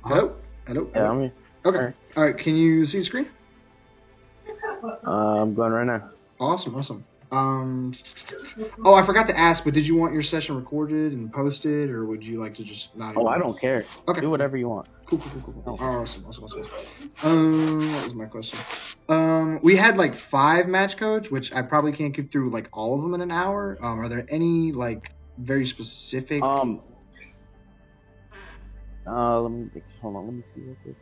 Hello? Hello? Yeah, Hello? I'm here. Okay. Alright. All right. Can you see the screen? I'm going right now. Awesome. Awesome. Oh, I forgot to ask, but did you want your session recorded and posted, or would you like to just not Oh, even? I don't care. Okay. Do whatever you want. Cool. No. Awesome. What was my question? We had like 5 match codes, which I probably can't get through like all of them in an hour. Are there any like very specific? Let me hold on. Let me see real quick.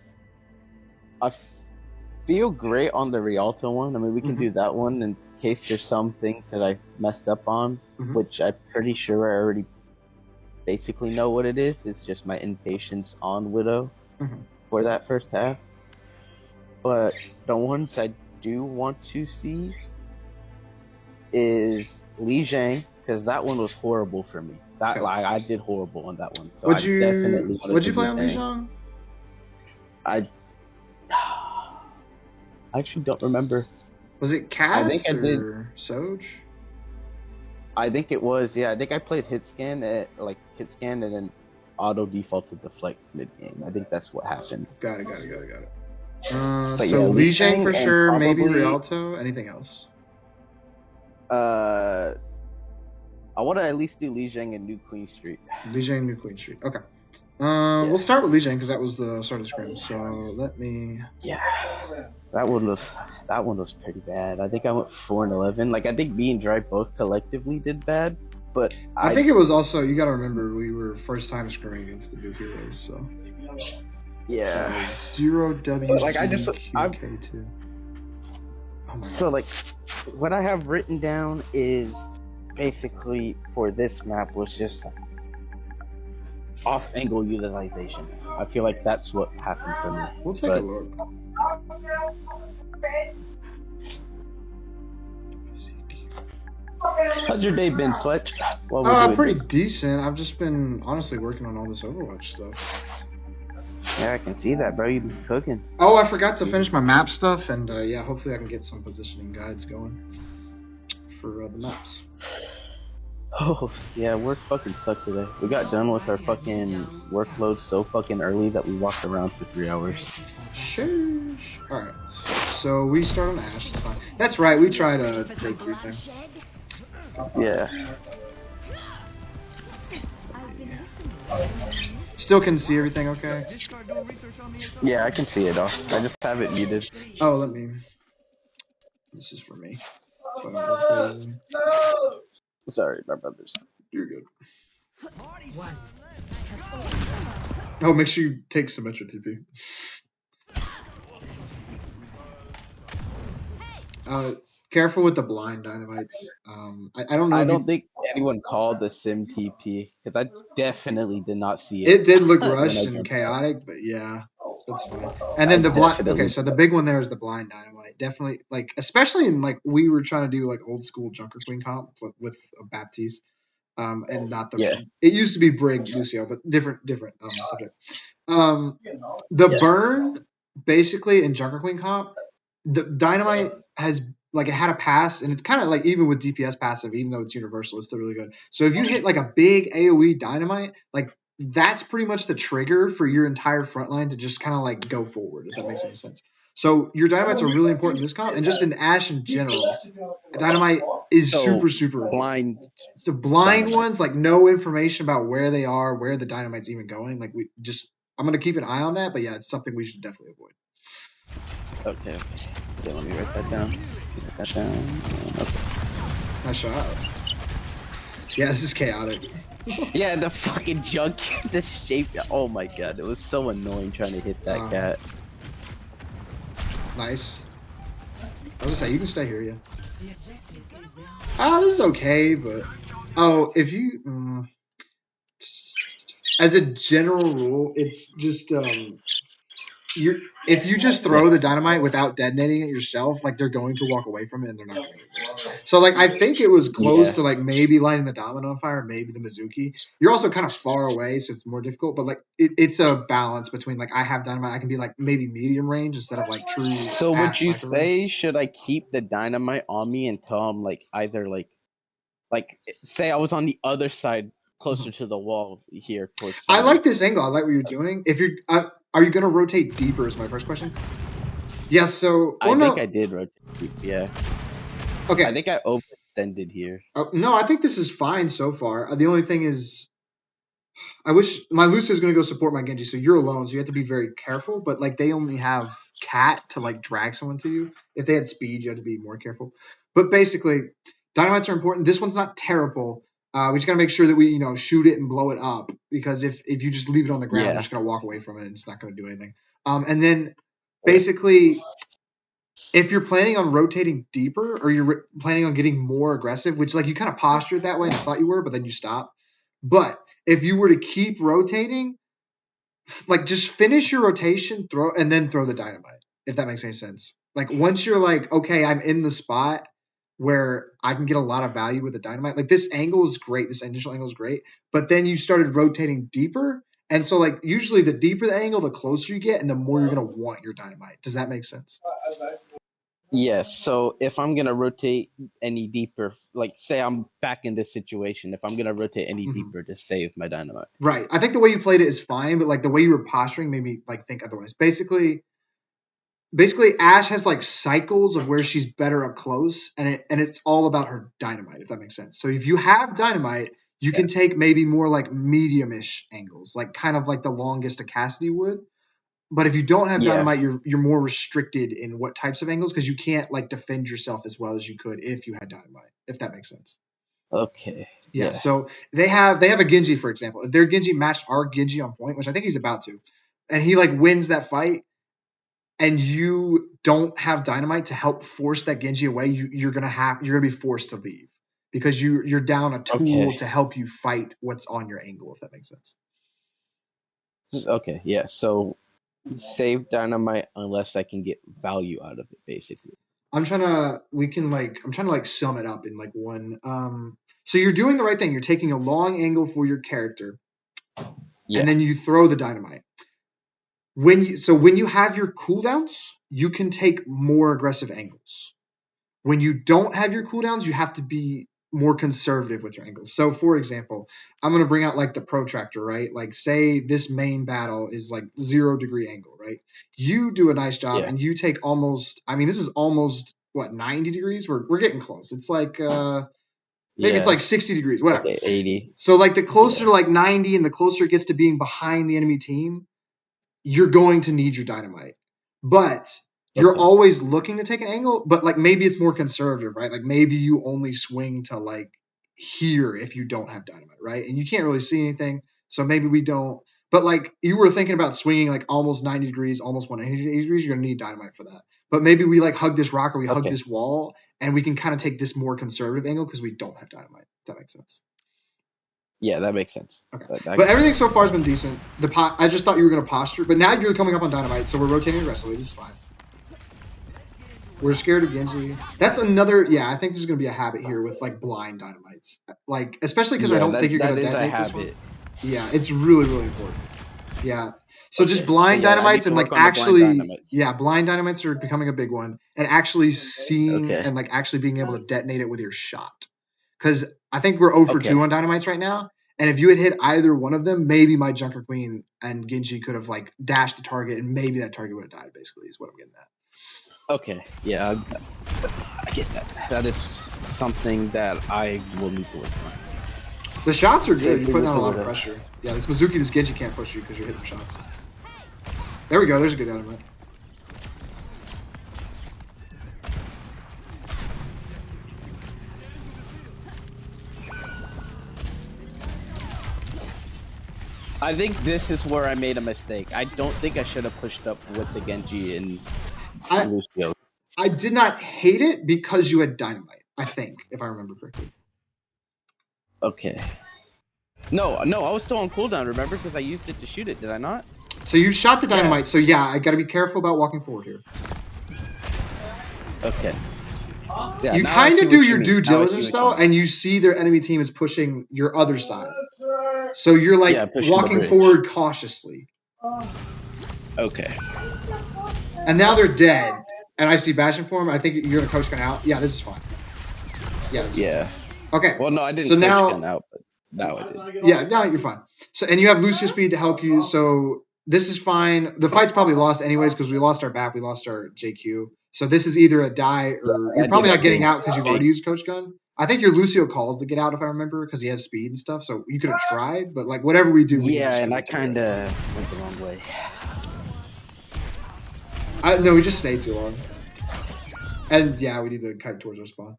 I feel great on the Rialto one. I mean, we can do that one in case there's some things that I messed up on, which I'm pretty sure I already basically know what it is. It's just my impatience on Widow for that first half. But the ones I do want to see is Li Zhang, because that one was horrible for me. That I did horrible on that one. So What'd you play on Li Zhang. Zhang? I actually don't remember. Was it Cass I think I did. Soj? I think it was, yeah. I think I played Hitscan and then auto defaulted the flex mid game. I think that's what happened. Got it. So yeah, Li Zhang for sure, probably, maybe Rialto. Anything else? I want to at least do Li Zhang and New Queen Street. Li Zhang, New Queen Street. Okay. We'll start with Li Zhang because that was the start of the scrim. So let me. Yeah. That one was pretty bad. I think I went 4-11. Like I think me and Dry both collectively did bad, but I think it was also, you got to remember, we were first time scrimming against the Duke Heroes, so. Yeah. So 0W. Like QK2. Oh my God. So like, what I have written down is basically for this map was just off angle utilization. I feel like that's what happened for me. We'll take a look. How's your day been, Sledge? Pretty decent. I've just been honestly working on all this Overwatch stuff. Yeah, I can see that, bro. You've been cooking. Oh, I forgot to finish my map stuff, and yeah, hopefully I can get some positioning guides going for the maps. Oh, yeah, work fucking sucked today. We got done with our fucking workload so fucking early that we walked around for 3 hours. Sheesh. Alright, so we start on Ashe. That's fine. That's right, we try to take everything. Yeah. Still can see everything okay? Yeah, I can see it all. I just have it muted. Oh, let me. This is for me. So I don't go crazy. Sorry, my brothers. You're good. Oh, make sure you take Symmetra TP. Careful with the blind dynamites. I don't know. I don't think anyone called the Sim TP because I definitely did not see it. It did look rushed and chaotic, but yeah, that's fine. And then the blind. Okay, so the big one there is the blind dynamite. Definitely, like especially in like we were trying to do like old school Junker Queen comp with Baptiste, and not the. Yeah. It used to be Brig Lucio, but different subject. The burn basically in Junker Queen comp, the dynamite has like it had a pass, and it's kind of like even with DPS passive, even though it's universal, it's still really good. So if you hit like a big AoE dynamite, like that's pretty much the trigger for your entire front line to just kind of like go forward, if that makes any sense. So your dynamites are really important in this comp, and just in Ashe in general, dynamite is super blind. So blind ones, like no information about where they are, where the dynamite's even going. Like I'm gonna keep an eye on that, but yeah, it's something we should definitely avoid. Okay. So let me write that down. Okay. Nice shot. Yeah, this is chaotic. Yeah, the fucking junk, this shape. Oh my God, it was so annoying trying to hit that cat. Nice. I was gonna say you can stay here, yeah. This is okay, but if you as a general rule, it's just if you just throw the dynamite without detonating it yourself, like they're going to walk away from it and they're not going to get it. So like I think it was close to like maybe lighting the domino on fire, maybe the Mizuki. You're also kind of far away, so it's more difficult. But like it's a balance between like I have dynamite, I can be like maybe medium range instead of like true. So would you say should I keep the dynamite on me until I'm like either like say I was on the other side closer to the wall here towards center. I like this angle. I like what you're doing. If you're are you gonna rotate deeper? Is my first question. Yeah. So I think I did rotate deep. Yeah. Okay. I think I overextended here. No, I think this is fine so far. The only thing is, I wish my Lucio is going to go support my Genji, so you're alone, so you have to be very careful. But like they only have Cat to like drag someone to you. If they had speed, you have to be more careful. But basically, dynamites are important. This one's not terrible. We just got to make sure that we shoot it and blow it up, because if you just leave it on the ground, they're just going to walk away from it and it's not going to do anything. And then basically, if you're planning on rotating deeper or you're planning on getting more aggressive, which like you kind of postured that way and I thought you were, but then you stopped. But if you were to keep rotating, like just finish your rotation, throw the dynamite, if that makes any sense. Like once you're like, okay, I'm in the spot where I can get a lot of value with the dynamite. Like this angle is great, this initial angle is great, but then you started rotating deeper. And so like usually the deeper the angle, the closer you get and the more you're gonna want your dynamite. Does that make sense? Yes. So if I'm gonna rotate any deeper, like say I'm back in this situation, if I'm gonna rotate any deeper to save my dynamite. Right. I think the way you played it is fine, but like the way you were posturing made me like think otherwise. Basically, Ashe has like cycles of where she's better up close, and it's all about her dynamite, if that makes sense. So if you have dynamite, you can take maybe more like medium-ish angles, like kind of like the longest a Cassidy would. But if you don't have dynamite, you're more restricted in what types of angles, because you can't like defend yourself as well as you could if you had dynamite, if that makes sense. Okay. Yeah. So they have a Genji, for example. If their Genji matched our Genji on point, which I think he's about to, and he like wins that fight, and you don't have dynamite to help force that Genji away, you're gonna be forced to leave, because you're down a tool to help you fight what's on your angle, if that makes sense. Okay. Yeah. So save dynamite unless I can get value out of it, basically. I'm trying to sum it up in like one. So you're doing the right thing. You're taking a long angle for your character, and then you throw the dynamite. When you have your cooldowns, you can take more aggressive angles. When you don't have your cooldowns, you have to be more conservative with your angles. So for example, I'm going to bring out like the protractor, right? Like say this main battle is like 0 degree angle, right? You do a nice job and you take almost, this is almost what, 90 degrees? We're getting close. It's like maybe it's like 60 degrees, whatever. Okay, 80. So like the closer to like 90 and the closer it gets to being behind the enemy team, you're going to need your dynamite. But you're always looking to take an angle, but like maybe it's more conservative, right? Like maybe you only swing to like here if you don't have dynamite, right? And you can't really see anything, so maybe we don't. But like you were thinking about swinging like almost 90 degrees, almost 180 degrees, you're gonna need dynamite for that. But maybe we like hug this rock or we hug this wall, and we can kind of take this more conservative angle because we don't have dynamite. If that makes sense. Yeah, that makes sense. Okay. But everything so far has been decent. I just thought you were going to posture, but now you're coming up on dynamite, so we're rotating aggressively. This is fine. We're scared of Genji. That's another. Yeah, I think there's going to be a habit here with like blind dynamites, like especially because I don't think you're going to detonate this one. Yeah, it's really really important. Yeah. So just blind dynamites and like actually, blind dynamites are becoming a big one, and actually seeing and like actually being able to detonate it with your shot. Because I think we're 0 for 2 on dynamites right now, and if you had hit either one of them, maybe my Junker Queen and Genji could have like dashed the target, and maybe that target would have died. Basically, is what I'm getting at. Okay, yeah, I get that. That is something that I will need to work on. The shots are good. You're putting on a lot of pressure. Yeah, this Mizuki, this Genji can't push you because you're hitting shots. There we go. There's a good dynamite. I think this is where I made a mistake. I don't think I should have pushed up with the Genji and Lucio. I did not hate it because you had dynamite, I think, if I remember correctly. Okay. No, I was still on cooldown, remember? Because I used it to shoot it, did I not? So you shot the dynamite, so yeah, I gotta be careful about walking forward here. Okay. Yeah, you kind of do your due diligence though, and you see their enemy team is pushing your other side. So you're like walking forward cautiously. Okay. And now they're dead, and I see bashing for him. I think you're gonna coach gun out. Yeah, this is fine. Yeah. Fine. Okay. Well, no, I didn't coach gun out, but now I did. Yeah, now you're fine. So and you have Lucio speed to help you. So this is fine. The fight's probably lost anyways because we lost our BAP, we lost our JQ. So this is either a die or you're probably not getting out because you've already used Coach Gun. I think your Lucio calls to get out if I remember because he has speed and stuff. So you could have tried, but like whatever we do, yeah, and I kind of went the wrong way. No, we just stayed too long. And yeah, we need to kite towards our spawn.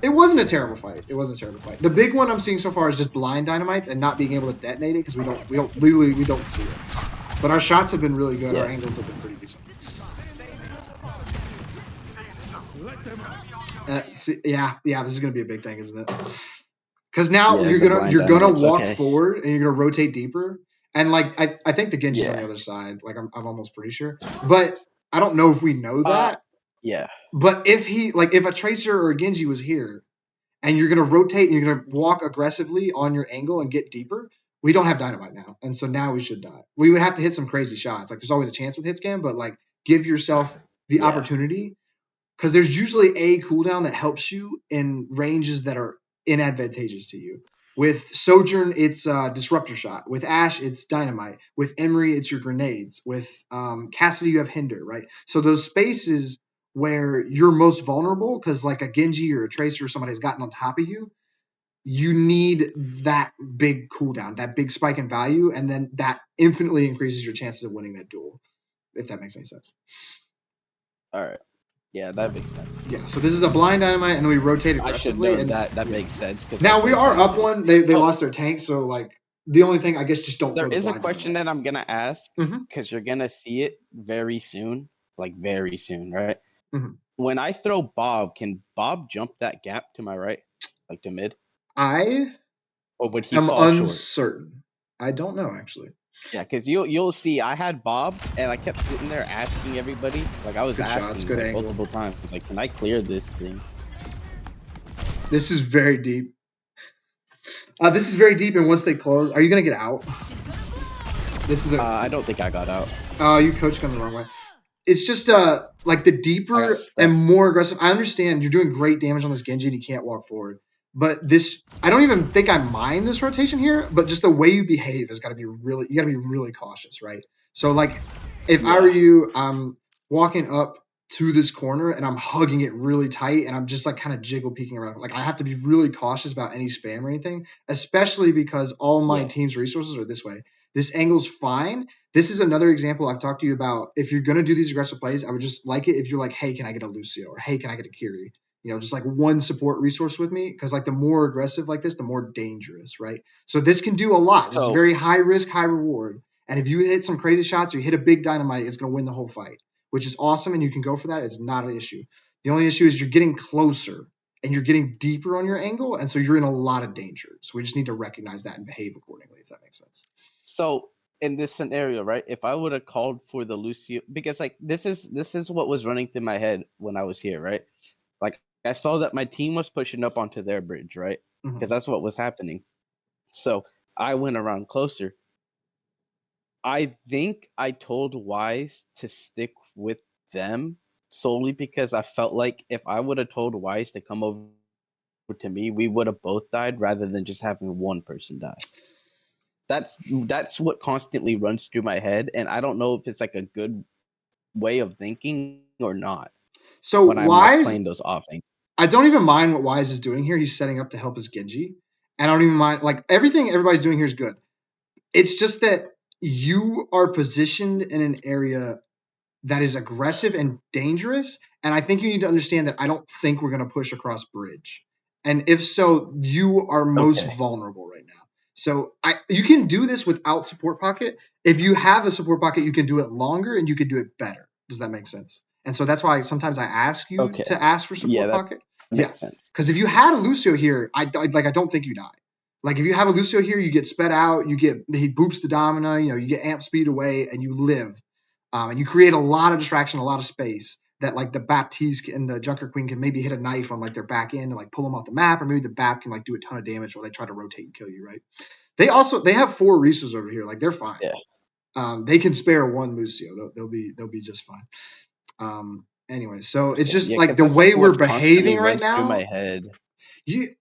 It wasn't a terrible fight. It wasn't a terrible fight. The big one I'm seeing so far is just blind dynamites and not being able to detonate it because we don't see it. But our shots have been really good. Yeah. Our angles have been pretty decent. Yeah, this is gonna be a big thing, isn't it? Because now you're gonna walk forward and you're gonna rotate deeper. And like I think the Genji's on the other side. Like I'm almost pretty sure, but I don't know if we know that. Yeah. But if if a Tracer or a Genji was here, and you're gonna rotate and you're gonna walk aggressively on your angle and get deeper, we don't have dynamite now, and so now we should die. We would have to hit some crazy shots. Like there's always a chance with Hitscan, but like give yourself the opportunity because there's usually a cooldown that helps you in ranges that are inadvantageous to you. With Sojourn, it's Disruptor Shot. With Ashe, it's Dynamite. With Emre, it's your grenades. With Cassidy, you have Hinder, right? So those spaces where you're most vulnerable, because like a Genji or a Tracer or somebody has gotten on top of you, you need that big cooldown, that big spike in value, and then that infinitely increases your chances of winning that duel, if that makes any sense. All right. Yeah, that makes sense. Yeah, so this is a blind dynamite, and then we rotate aggressively. I should know that makes sense. Now we are up one. They lost their tank, so like the only thing I guess just don't. There is a question that I'm gonna ask because you're gonna see it very soon, like very soon, right? When I throw Bob, can Bob jump that gap to my right, like to mid? Or would he am fall uncertain. Short? I don't know actually. Yeah, because you'll see. I had Bob, and I kept sitting there asking everybody. Like I was asking like, multiple times, like, "Can I clear this thing?" This is very deep. This is very deep, and once they close, are you gonna get out? This is I don't think I got out. You coach gun the wrong way. It's just like the deeper and more aggressive. I understand you're doing great damage on this Genji and you can't walk forward. But this, I don't even think I mind this rotation here, but just the way you behave has got to be really, you got to be really cautious, right? So like, if I were you, I'm walking up to this corner and I'm hugging it really tight and I'm just like kind of jiggle peeking around. Like I have to be really cautious about any spam or anything, especially because all my team's resources are this way. This angle's fine. This is another example I've talked to you about. If you're going to do these aggressive plays, I would just like it if you're like, hey, can I get a Lucio? Or hey, can I get a Kiri? You know, just like one support resource with me, because like the more aggressive like this, the more dangerous, right? So this can do a lot. This is very high risk, high reward. And if you hit some crazy shots or you hit a big dynamite, it's going to win the whole fight, which is awesome. And you can go for that. It's not an issue. The only issue is you're getting closer and you're getting deeper on your angle. And so you're in a lot of danger. So we just need to recognize that and behave accordingly, if that makes sense. So in this scenario, right, if I would have called for the Lucio, because like this is what was running through my head when I was here, right? Like I saw that my team was pushing up onto their bridge, right? Because that's what was happening. So I went around closer. I think I told Wise to stick with them solely because I felt like if I would have told Wise to come over to me, we would have both died rather than just having one person die. That's what constantly runs through my head, and I don't know if it's like a good way of thinking or not. So when I'm like playing those off things. I don't even mind what Wise is doing here. He's setting up to help his Genji. And I don't even mind, like, everything everybody's doing here is good. It's just that you are positioned in an area that is aggressive and dangerous. And I think you need to understand that I don't think we're going to push across bridge. And if so, you are most vulnerable right now. So you can do this without support pocket. If you have a support pocket, you can do it longer and you can do it better. Does that make sense? And so that's why sometimes I ask you to ask for support pocket. Makes sense. Because if you had a Lucio here, I don't think you die. Like if you have a Lucio here, you get sped out, he boops the Domina, you get amp speed away, and you live. And you create a lot of distraction, a lot of space that like the Baptiste and the Junker Queen can maybe hit a knife on like their back end and like pull them off the map, or maybe the Bap can like do a ton of damage while they try to rotate and kill you, right? They have 4 resources over here, like they're fine. Yeah. They can spare 1 Lucio. They'll be just fine. Anyway, so it's just like the way we're behaving right now. Through my head. If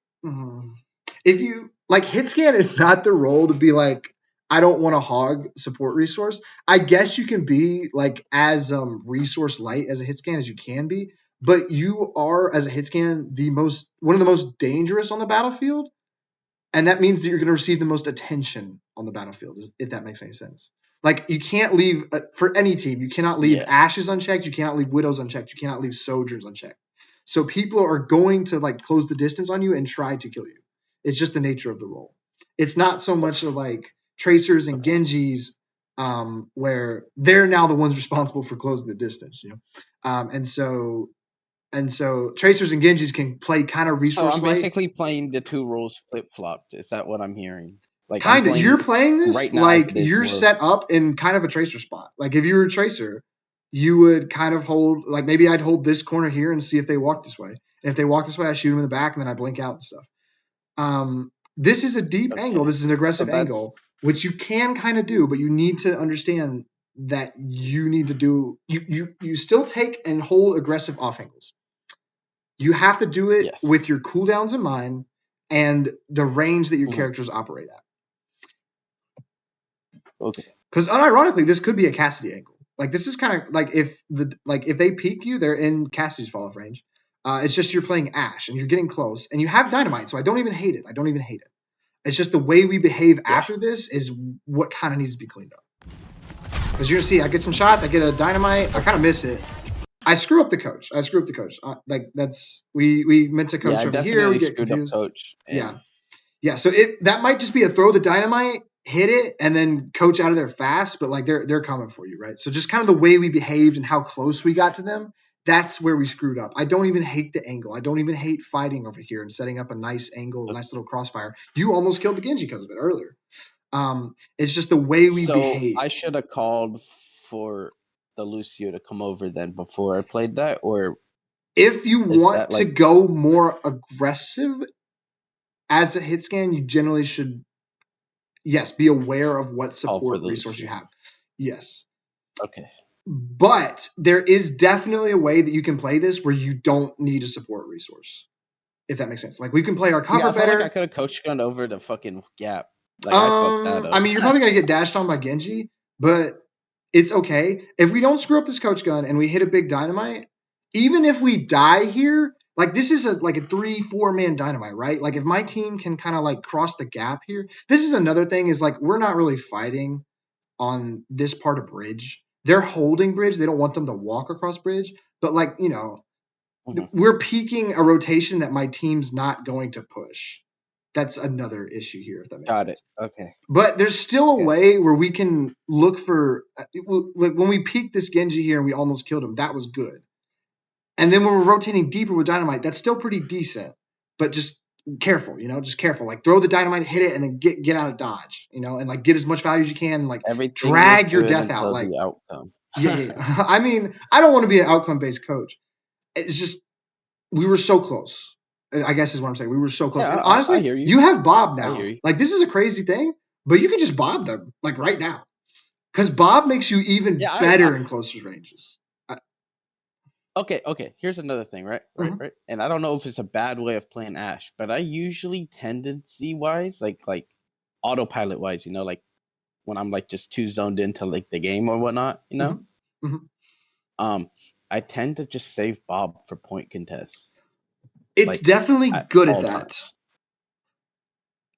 you like, Hitscan is not the role to be like, I don't want to hog support resource. I guess you can be like as resource light as a hit scan as you can be, but you are as a hit scan one of the most dangerous on the battlefield, and that means that you're going to receive the most attention on the battlefield. If that makes any sense. Like you can't leave for any team. You cannot leave Ashes unchecked. You cannot leave Widows unchecked. You cannot leave Sojourns unchecked. So people are going to like close the distance on you and try to kill you. It's just the nature of the role. It's not so much of like Tracers and Genjis, where they're now the ones responsible for closing the distance, and so Tracers and Genjis can play kind of resource. So I'm basically playing the two roles flip flopped. Is that what I'm hearing? Like kind of, you're playing this right now, like you're set up in kind of a Tracer spot. Like if you were a Tracer, you would kind of hold, like maybe I'd hold this corner here and see if they walk this way. And if they walk this way, I shoot them in the back and then I blink out and stuff. This is a deep angle. This is an aggressive angle, which you can kind of do, but you need to understand that you need to do, you still take and hold aggressive off angles. You have to do it with your cooldowns in mind and the range that your characters operate at. Okay. Because unironically, this could be a Cassidy angle. Like this is kind of like if they peek you, they're in Cassidy's fall off range. It's just you're playing Ashe and you're getting close and you have dynamite, so I don't even hate it. It's just the way we behave after this is what kind of needs to be cleaned up. Because you're gonna see, I get some shots, I get a dynamite, I kind of miss it. I screw up the coach. Like that's we meant to coach over here. We get confused. Coach. Yeah. So that might just be a throw the dynamite, hit it, and then coach out of there fast. But like they're coming for you, right? So just kind of the way we behaved and how close we got to them. That's where we screwed up. I don't even hate the angle. I don't even hate fighting over here and setting up a nice angle, nice little crossfire. You almost killed the Genji because of it earlier. It's just the way we behave. I should have called for the Lucio to come over then before I played that, or if you want to go more aggressive as a hit scan, you generally should, be aware of what support resource you have. Yes. Okay. But there is definitely a way that you can play this where you don't need a support resource, if that makes sense. Like we can play our cover better. Like I could have coach gunned over the fucking gap. Like I fucked that up. I mean, you're probably gonna get dashed on by Genji, but it's okay if we don't screw up this coach gun and we hit a big dynamite. Even if we die here, like this is like a 3-4 man dynamite, right? Like if my team can kind of like cross the gap here, this is another thing is like we're not really fighting on this part of bridge. They're holding bridge. They don't want them to walk across bridge, but like, we're peaking a rotation that my team's not going to push. That's another issue here, if that makes sense. Got it. Okay. But there's still a way where we can look for, like when we peaked this Genji here and we almost killed him, that was good. And then when we're rotating deeper with dynamite, that's still pretty decent. But just careful, just careful. Like throw the dynamite, hit it, and then get out of dodge, and like get as much value as you can, and like everything drag your death out. Like the outcome. Yeah. I mean, I don't want to be an outcome-based coach. It's just we were so close. I guess is what I'm saying. We were so close. Yeah, and honestly, I hear you. You have Bob now. Like this is a crazy thing, but you can just Bob them like right now, because Bob makes you even better in closer ranges. Okay. Here's another thing, right? Right. And I don't know if it's a bad way of playing Ashe, but I usually tendency-wise, like autopilot-wise, like when I'm like just too zoned into like the game or whatnot, I tend to just save Bob for point contests. It's like, definitely good at that. Times.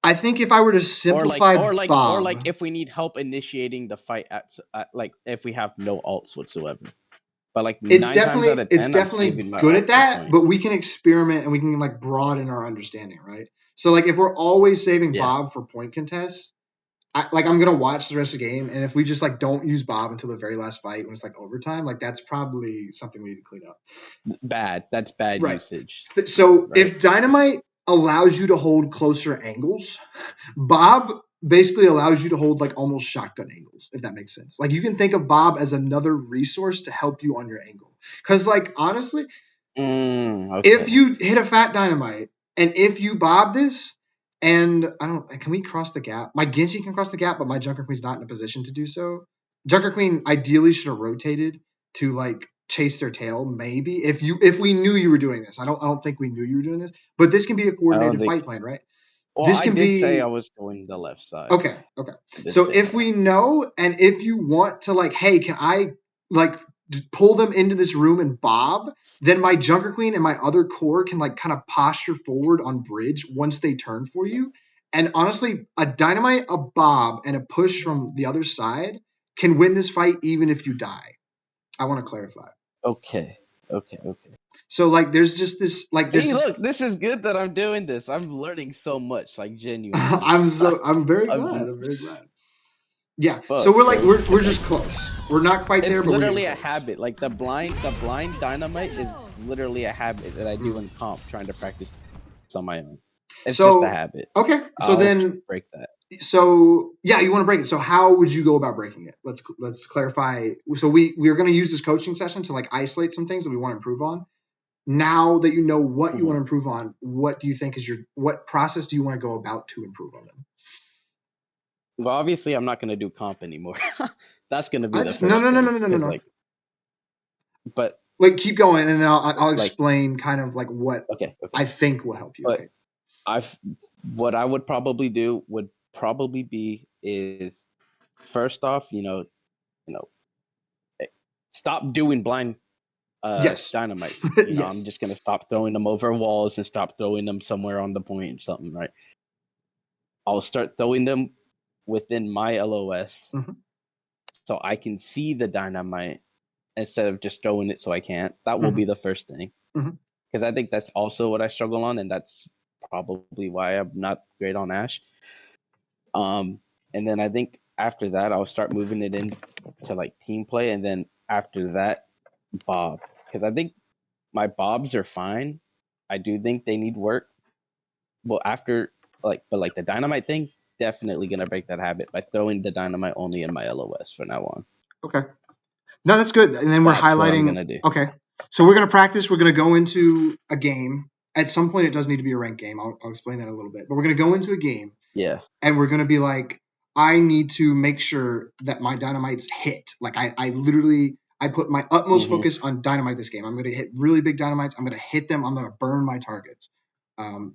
I think if I were to simplify Bob, or like if we need help initiating the fight at like if we have no alts whatsoever. But like it's definitely good at that, but we can experiment and we can like broaden our understanding, right? So like if we're always saving Bob for point contests, I'm gonna watch the rest of the game, and if we just like don't use Bob until the very last fight when it's like overtime, like that's probably something we need to clean up. That's bad usage. So if dynamite allows you to hold closer angles, Bob basically allows you to hold like almost shotgun angles, if that makes sense. Like you can think of Bob as another resource to help you on your angle. Because like honestly, if you hit a fat dynamite and if you Bob this, and can we cross the gap? My Genji can cross the gap, but my Junker Queen's not in a position to do so. Junker Queen ideally should have rotated to like chase their tail, maybe if we knew you were doing this. I don't think we knew you were doing this, but this can be a coordinated fight plan, right? Well, This I can did say I be was going the left side. okay. Okay. I did So say if that. we know, and if you want to, like, hey, can I like pull them into this room and bob? Then my Junker Queen and my other core can like kind of posture forward on bridge once they turn for you. And honestly, a dynamite, a bob, and a push from the other side can win this fight even if you die. I want to clarify. Okay. So like, there's just this like See, this. look, this is good that I'm doing this. I'm learning so much, like genuinely. I'm very I'm glad. just I'm very glad. Yeah. So fuck, we're like bro. we're Like, just close. We're not quite there, it's but we're getting literally a close. habit. Like the blind dynamite is literally a habit that I do in comp, trying to practice on my own. It's just a So habit. okay. So I'll then break that. so yeah, you want to break it. So how would you go about breaking it? Let's clarify. So we're going to use this coaching session to like isolate some things that we want to improve on. Now that you know what you want to Mhm. improve on, what do you think is what process do you want to go about to improve on them? Well, obviously, I'm not gonna do comp anymore. That's gonna be the No first no no no thing, no no no because no. like, but Like keep going, and then I'll like, explain kind of like what okay. I think will help you. But Okay. I've what I would probably do would probably be is first off, you know, eh, stop doing blind Yes. dynamites. I'm Yes. just gonna stop throwing them over walls and stop throwing them somewhere on the point or something, right? I'll start throwing them within my LOS Mhm. so I can see the dynamite instead of just throwing it so I can't. That will be Mhm. the first thing. Mhm. Because I think that's also what I struggle on, and that's probably why I'm not great on Ashe. Um, and then I think after that, I'll start moving it in to like team play, and then after that, Bob. Because I think my Bobs are fine. I do think they need work. Well, after but like the dynamite thing, definitely gonna break that habit by throwing the dynamite only in my LOS from now on. Okay. No, that's good. And then we're That's what I'm highlighting. gonna do. Okay. So we're going to practice. We're going to go into a game. At some point, it does need to be a ranked game. I'll explain that in a little bit. But we're going to go into a game Yeah. and we're going to be like, I need to make sure that my dynamites hit. Like, I literally, I put my utmost Mm-hmm. focus on dynamite this game. I'm going to hit really big dynamites. I'm going to hit them. I'm going to burn my targets.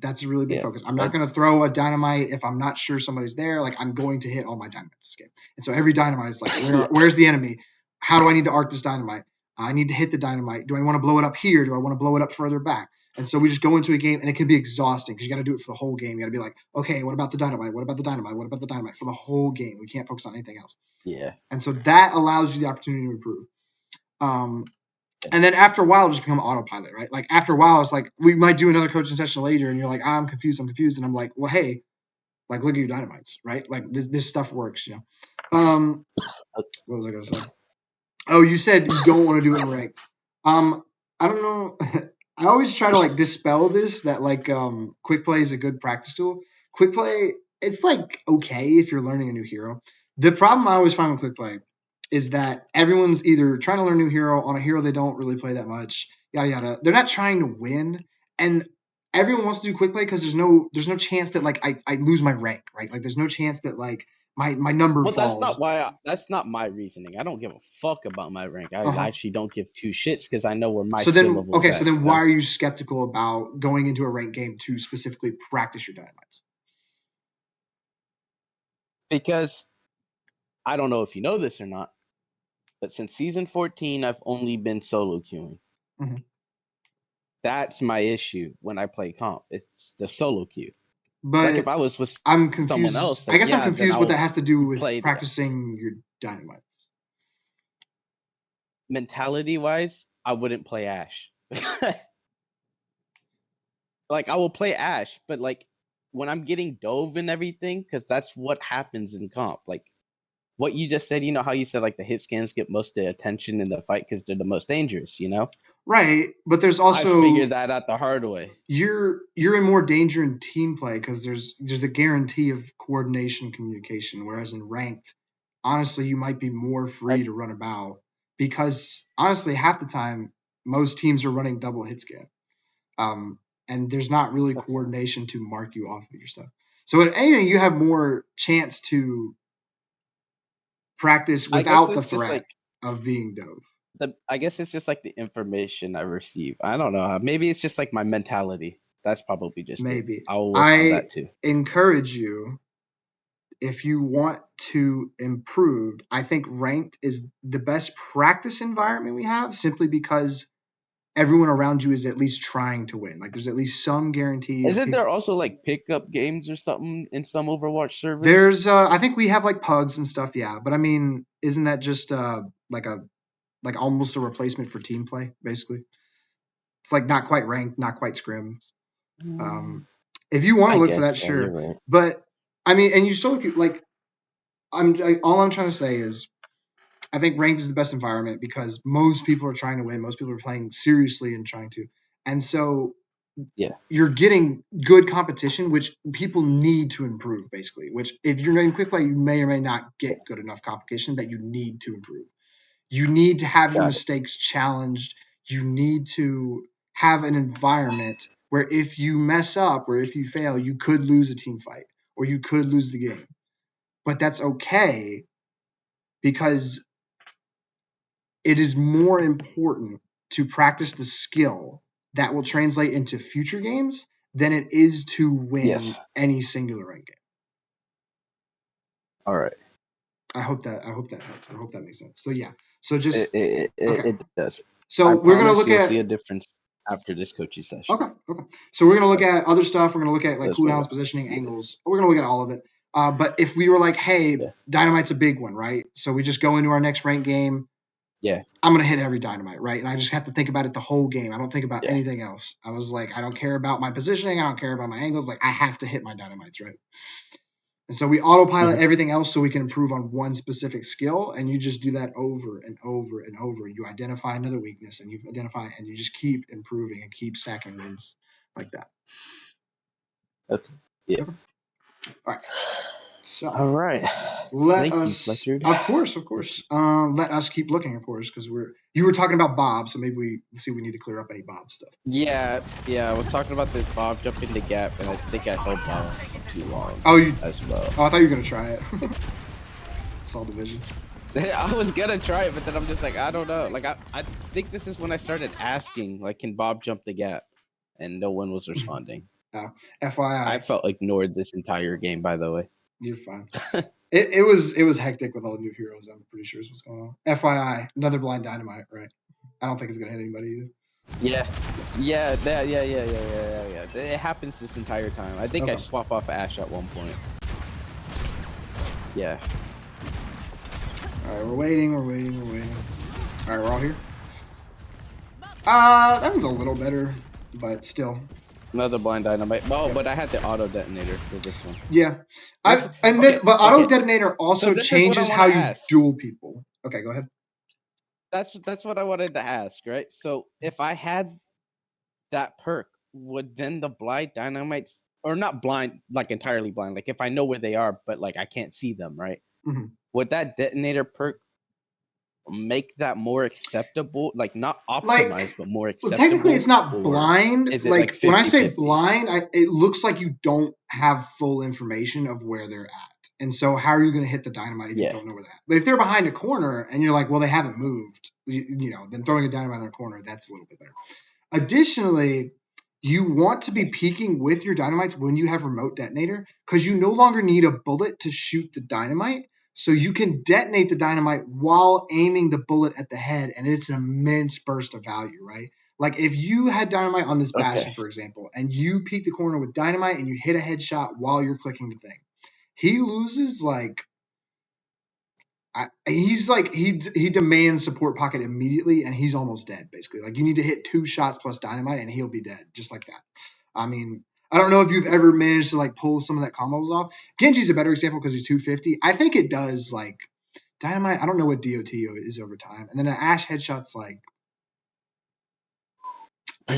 That's a really big Yeah. focus. I'm not going to That's throw a dynamite if I'm not sure somebody's there. Like, I'm going to hit all my dynamites this game. And so every dynamite is like, yeah. where's the enemy? How do I need to arc this dynamite? I need to hit the dynamite. Do I want to blow it up here? Do I want to blow it up further back? And so we just go into a game, and it can be exhausting because you got to do it for the whole game. You got to be like, okay, what about the dynamite? What about the dynamite? What about the dynamite for the whole game? We can't focus on anything else. Yeah. And so that allows you the opportunity to improve. And then after a while, it'll just become autopilot, right? Like after a while, it's like we might do another coaching session later, and you're like, I'm confused, and I'm like, well, hey, like look at your dynamites, right? Like this stuff works. What was I gonna say? Oh, you said you don't want to do it in ranked. I don't know. I always try to like dispel this that like quick play is a good practice tool. Quick play, it's like okay if you're learning a new hero. The problem I always find with quick play is that everyone's either trying to learn a new hero on a hero they don't really play that much, yada yada. They're not trying to win, and everyone wants to do quick play because there's no chance that like I lose my rank, right? Like there's no chance that like my number Well, that's falls. not why. That's not my reasoning. I don't give a fuck about my rank. I Uh-huh. actually don't give two shits because I know where my So skill then, level is okay, so at. then why are you skeptical about going into a ranked game to specifically practice your dynamites? Because I don't know if you know this or not, but since season 14, I've only been solo queuing. Mhm. That's my issue when I play comp. It's the solo queue. Like if But I was with I'm someone confused. else, I like guess I'm yeah, then confused what that I'll has to do with play the practicing your dynamites. mentality wise. I wouldn't play Ashe. Like I will play Ashe, but like when I'm getting dove and everything, because that's what happens in comp. Like what you just said, how you said like the hit scans get most of the attention in the fight because they're the most dangerous. Right, but there's I figured also that out the hard way. you're in more danger in team play because there's a guarantee of coordination and communication, whereas in ranked, honestly, you might be more free I, to run about because honestly, half the time most teams are running double hit scan. And there's not really coordination to mark you off of your stuff. So in anything, you have more chance to practice I guess without the it's just threat like of being dove. I guess it's just like the information I receive. I don't know. Maybe it's just like my mentality. that's probably just maybe. it. I will work on that too. Encourage you, if you want to improve, I think ranked is the best practice environment we have, simply because everyone around you is at least trying to win. Like there's at least some guarantee. Isn't there also like pickup games or something in some Overwatch servers? There's I think we have like pugs and stuff, yeah. But I mean, isn't that just like almost a replacement for team play, basically? It's like not quite ranked, not quite scrims. If you want to look for that, sure. Right. But I mean, and you still like, all I'm trying to say is, I think ranked is the best environment because most people are trying to win. Most people are playing seriously and trying to, and so you're getting good competition, which people need to improve, basically. Which if you're in quick play, you may or may not get good enough competition that you need to improve. You need to have your mistakes challenged. You need to have an environment where if you mess up or if you fail, you could lose a team fight or you could lose the game. But that's okay, because it is more important to practice the skill that will translate into future games than it is to win any singular rank game. All right. I hope that helps. I hope that makes sense. So yeah. So just it does. So we're gonna look at see a difference after this coaching session. Okay. So we're gonna look at other stuff. We're gonna look at like cooldowns, positioning, angles. We're gonna look at all of it. But if we were like, hey, Dynamite's a big one, right? So we just go into our next ranked game. Yeah. I'm going to hit every Dynamite, right? And I just have to think about it the whole game. I don't think about anything else. I was like, I don't care about my positioning. I don't care about my angles. Like, I have to hit my Dynamites, right? And so we autopilot everything else so we can improve on one specific skill. And you just do that over and over and over. You identify another weakness and you identify, and you just keep improving and keep stacking wins like that. Okay. Yeah. Okay. All right. So, all right. Let us, of course. Let us keep looking, of course, because you were talking about Bob, so maybe we need to clear up any Bob stuff. Yeah. I was talking about this Bob jumping the gap, and I think I held Bob too long. As well. Oh, I thought you were gonna try it. Soul Division. I was gonna try it, but then I'm just like, I don't know. Like, I think this is when I started asking, like, can Bob jump the gap, and no one was responding. FYI, I felt ignored this entire game. By the way. You're fine. It was hectic with all the new heroes. I'm pretty sure is what's going on. FYI, another blind Dynamite, right? I don't think it's gonna hit anybody either. Yeah. It happens this entire time. I think I swap off Ashe at one point. Yeah. All right, we're waiting. All right, we're all here. That was a little better, but still. Another blind Dynamite. Oh, but I had the auto detonator for this one. Yeah, auto detonator also changes how you duel people. Okay, go ahead. That's what I wanted to ask, right? So if I had that perk, would then the blind Dynamites, or not blind, like entirely blind, like if I know where they are, but like I can't see them, right? Mm-hmm. Would that detonator perk make that more acceptable, like not optimized, but more acceptable? Well, technically it's not blind. Is it like 50, when I say 50? Blind, it looks like you don't have full information of where they're at, and so how are you going to hit the Dynamite if you don't know where they're at? But if they're behind a corner and you're like, well, they haven't moved, then throwing a Dynamite in a corner, that's a little bit better. Additionally, you want to be peeking with your Dynamites when you have remote detonator, because you no longer need a bullet to shoot the Dynamite. So you can detonate the Dynamite while aiming the bullet at the head, and it's an immense burst of value, right? Like if you had Dynamite on this Bastion, for example, and you peek the corner with Dynamite and you hit a headshot while you're clicking the thing, he loses like he demands support pocket immediately, and he's almost dead, basically. Like you need to hit 2 shots plus Dynamite, and he'll be dead, just like that. I mean, I don't know if you've ever managed to like pull some of that combos off. Genji's a better example because he's 250. I think it does like Dynamite. I don't know what DOT is over time, and then an Ashe headshot's like. I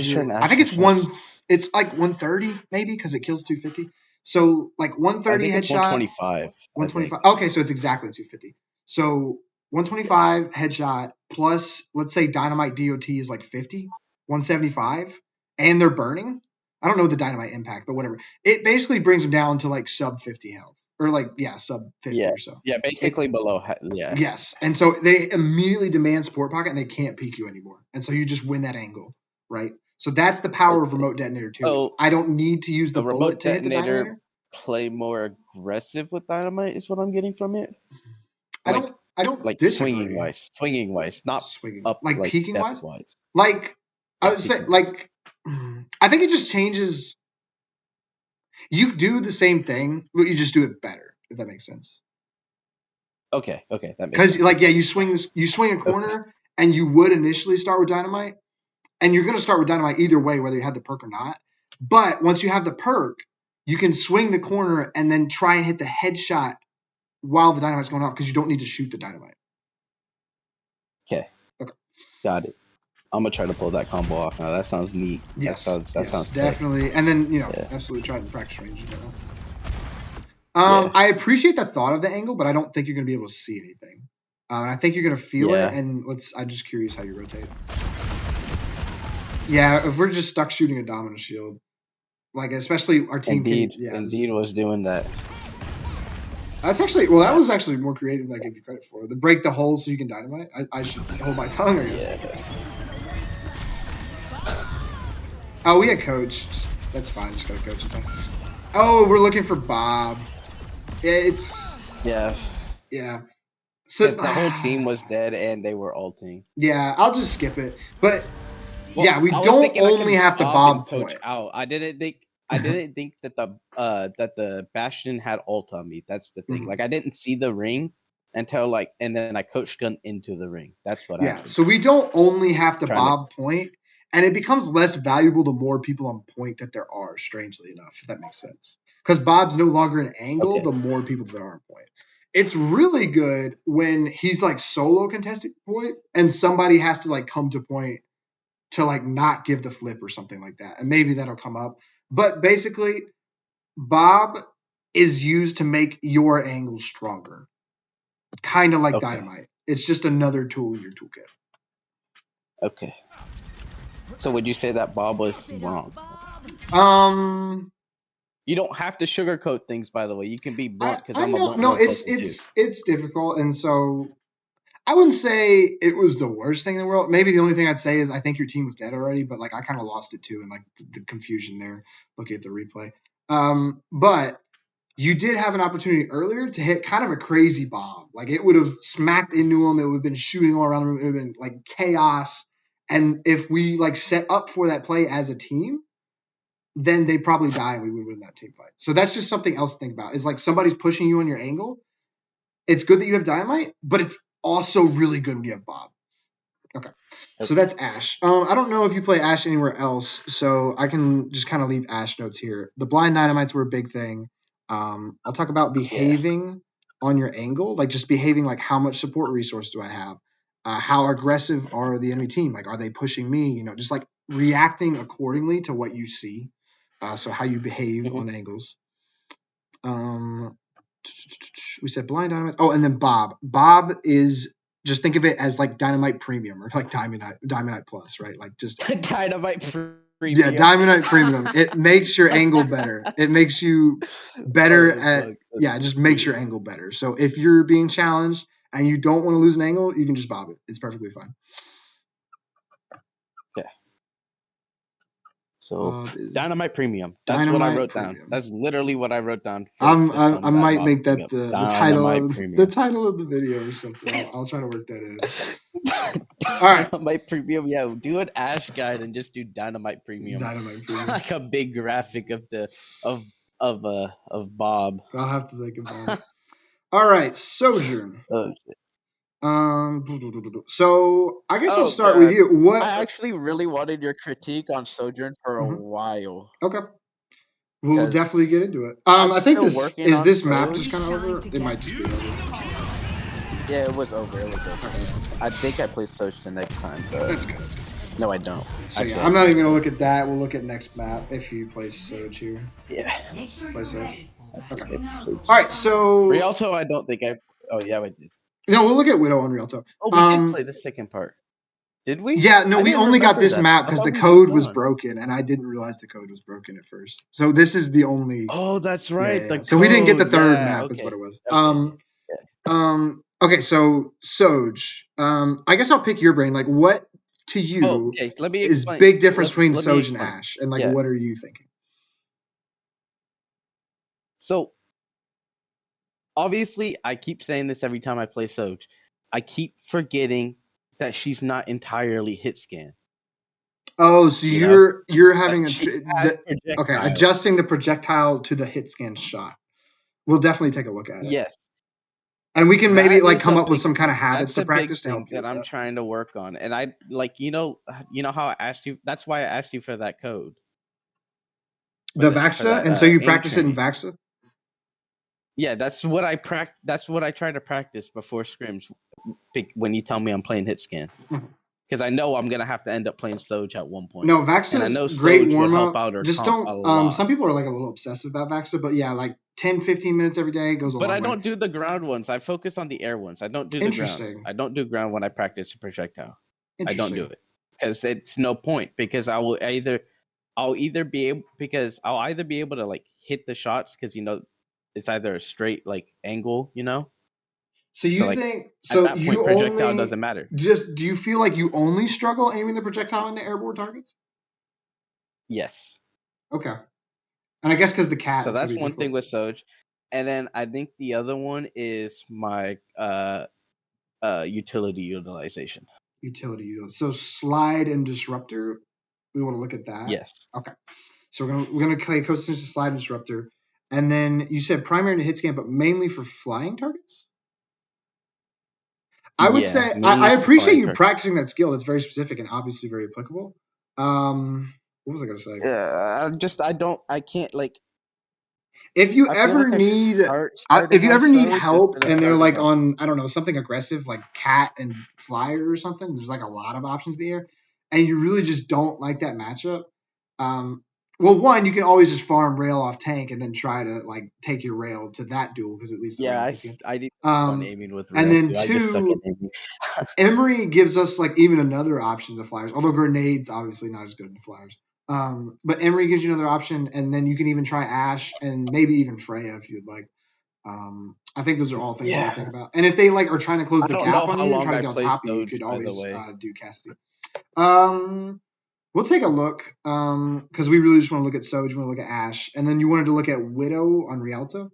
think it's It's like 130 maybe because it kills 250. So like 130 headshot. 125. 125. Okay, so it's exactly 250. So 125 headshot plus, let's say Dynamite DOT is like 50, 175, and they're burning. I don't know the Dynamite impact, but whatever. It basically brings them down to like sub 50 health. Or like, sub 50 or so. Yeah, basically below. Yeah. Yes. And so they immediately demand support pocket and they can't peek you anymore. And so you just win that angle, right? So that's the power of remote detonator too. So I don't need to use the bullet to hit the detonator. Play more aggressive with dynamite is what I'm getting from it. I don't like disagree. swinging wise, not swinging up like peaking depth wise. Like I would say, like I think it just changes. You do the same thing, but you just do it better. If that makes sense. Okay, that makes sense. Because like you swing a corner, and you would initially start with dynamite, and you're going to start with dynamite either way, whether you have the perk or not. But once you have the perk, you can swing the corner and then try and hit the headshot while the dynamite's going off because you don't need to shoot the dynamite. Okay. Got it. I'm gonna try to pull that combo off now. That sounds neat. Yes, that sounds definitely. Good. And then absolutely try to practice range. I appreciate the thought of the angle, but I don't think you're gonna be able to see anything. I think you're gonna feel it. And I'm just curious how you rotate. Yeah, if we're just stuck shooting a domino shield, like especially our team. Indeed was doing that. That's actually that was actually more creative than I gave you credit for. The break the hole so you can dynamite. I should hold my tongue. I guess. Yeah. Oh, we had coach. That's fine. Just gotta coach it. Oh, we're looking for Bob. It's yeah. So the whole team was dead and they were ulting. Yeah, I'll just skip it. But we don't only have to Bob coach out. I didn't think that the Bastion had ult on me. That's the thing. Like I didn't see the ring until and then I coach gun into the ring. That's what happened. So we don't only have to Bob point. And it becomes less valuable the more people on point that there are, strangely enough, if that makes sense. Because Bob's no longer an angle, the more people there are on point. It's really good when he's like solo contested point and somebody has to come to point to not give the flip or something like that. And maybe that'll come up. But basically, Bob is used to make your angles stronger. Kind of like dynamite. It's just another tool in your toolkit. Okay. So would you say that Bob was wrong? You don't have to sugarcoat things, by the way. You can be blunt because I'm a blunt. No, it's difficult, and so I wouldn't say it was the worst thing in the world. Maybe the only thing I'd say is I think your team was dead already, but I kind of lost it too, and the confusion there looking at the replay. But you did have an opportunity earlier to hit kind of a crazy bomb. It would have smacked into him. It would have been shooting all around him. It would have been chaos. And if we set up for that play as a team, then they probably die and we would win that team fight. So that's just something else to think about. Is somebody's pushing you on your angle. It's good that you have dynamite, but it's also really good when you have Bob. Okay. So that's Ashe. I don't know if you play Ashe anywhere else, so I can just kind of leave Ashe notes here. The blind dynamites were a big thing. I'll talk about behaving on your angle, just behaving how much support resource do I have? How aggressive are the enemy team? Are they pushing me? Just reacting accordingly to what you see. So how you behave on angles. We said blind dynamite. Oh, and then Bob. Bob is just think of it as dynamite premium or dynamite plus, right? Just dynamite premium. Yeah, dynamite premium. It makes your angle better. It makes you better at it just makes your angle better. So if you're being challenged and you don't want to lose an angle, you can just Bob it. It's perfectly fine. Okay. So dynamite premium. That's what I wrote down. That's literally what I wrote down. I might make that the title of the video or something. I'll try to work that in. All right. Dynamite premium. Yeah, do an Ashe guide and just do dynamite premium. Like a big graphic of Bob. I'll have to think about it. All right, Sojourn. So I guess I'll start with you. What I actually really wanted your critique on Sojourn for a while. Okay. We'll definitely get into it. I think this map just kind of over? It might just be over. Yeah, it was over. I think I play Soj the next time, but that's good. No, I don't. So yeah, I'm not even gonna look at that. We'll look at next map if you play Soj here. Yeah. Play Soj. Okay. All right. So Rialto, I don't think I. Oh yeah, I did. No, we'll look at Widow on Rialto. Oh, we did play the second part. Did we? Yeah, no, we only got this map because the code was broken, and I didn't realize the code was broken at first. So this is the only. Oh, that's right. Yeah. So we didn't get the third map. Is what it was. Okay. Okay, so Soj. I guess I'll pick your brain. What to you okay, let me is explain. big difference between Let me Soj and explain. Ashe, and like Yeah. what are you thinking? So obviously, I keep saying this every time I play Soj. I keep forgetting that she's not entirely hit scan. Oh, so You know? you're having She has okay, projectile. adjusting the projectile to the hit scan shot. We'll definitely take a look at it. Yes. And we can maybe That like is come a up with big some kind of thing. habits That's to a big practice to thing help you that with I'm that. trying to work on. And I like you know how I asked you. That's why I asked you for that code. The For Vaxa, that and so you aim practice it in training. Vaxa? Yeah, that's what I That's what I try to practice before scrims. When you tell me I'm playing hit scan, because I know I'm gonna have to end up playing Soj at one point. No, And I Vaxa's know great Soj will warm help up. out her Just comp a don't. lot. Some people are like a little obsessive about Vaxa, but yeah, like 10, 15 minutes every day goes a But long I way. don't do the ground ones. I focus on the air ones. I don't do the ground. Interesting. I don't do ground when I practice projectile. I don't do Interesting. it because it's no point. Because I'll either be able to like hit the shots because it's either a straight like angle, So So you like think at so? that point, You projectile only doesn't matter. just do you feel like you only struggle aiming the projectile into airborne targets? Yes. Okay. And I guess because the cat So is going that's to be one thing difficult. with Soj, and then I think the other one is my utility utilization. Utility. So slide and disruptor. We want to look at that. Yes. Okay. So we're gonna play Coast to slide and disruptor, and then you said primary to hit scan, but mainly for flying targets. I would say I Mainly for appreciate flying you targets. practicing that skill. That's very specific and obviously very applicable. What was I gonna say? I can't like. If you I feel ever like I should need start starting on Soj help instead of and they're starting like on. on, I don't know, something aggressive like cat and flyer or something, there's like a lot of options there, and you really just don't like that matchup. Um, well, one, you can always just farm rail off tank and then try to like take your rail to that duel because at least the Yeah, rail's hit. I need fun Um, aiming with and rail then too. I just suck at two, aiming. Emery gives us like even another option to flyers, although grenades obviously not as good as flyers. But Emery gives you another option, and then you can even try Ashe and maybe even Freya if you'd like. I think those are all things you can think about. And if they like are trying to close I the don't gap know on how you and long try to I get on play top of you, you Soj, could by the always way. do Cassidy. We'll take a look because we really just want to look at Soj, we want to look at Ashe, and then you wanted to look at Widow on Rialto.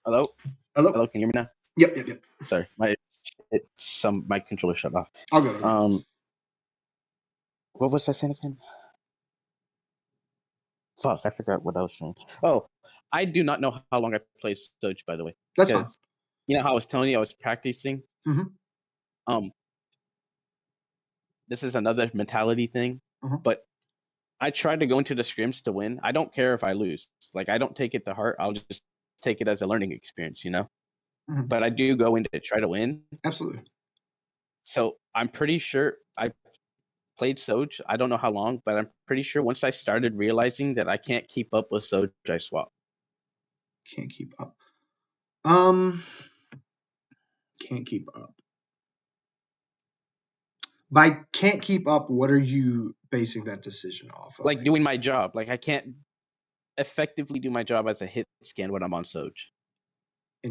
Hello? Hello. Hello, can you hear me now? Yep. Sorry, my controller shut off. I'll go. What was I saying again? Fuck, I forgot what I was saying. Oh, I do not know how long I played Soj, by the way. That's fine. Because you know how I was telling you I was practicing? Mm-hmm. This is another mentality thing, but I try to go into the scrims to win. I don't care if I lose. Like I don't take it to heart. I'll just take it as a learning experience, Mm-hmm. But I do go in to try to win. Absolutely. So I'm pretty sure I played Soj. I don't know how long, but I'm pretty sure once I started realizing that I can't keep up with Soj, I swapped. Can't keep up. Can't keep up. By can't keep up, what are you basing that decision off of? Like doing my job. Like I can't effectively do my job as a hit scan when I'm on Soj.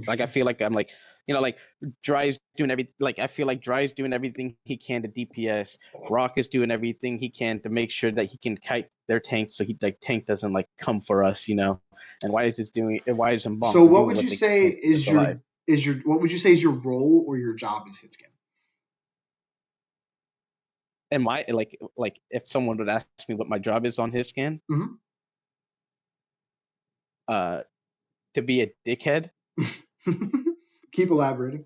Like I feel like I'm like, like Dry's doing everything. Like I feel like Dry's doing everything he can to DPS. Rock is doing everything he can to make sure that he can kite their tank so tank doesn't like come for us, And why is Mbonk So what doing would what you they say can to keep us alive? what would you say is your role or your job as Hitscan? Am I like if someone would ask me what my job is on Hitscan? To be a dickhead. Keep elaborating.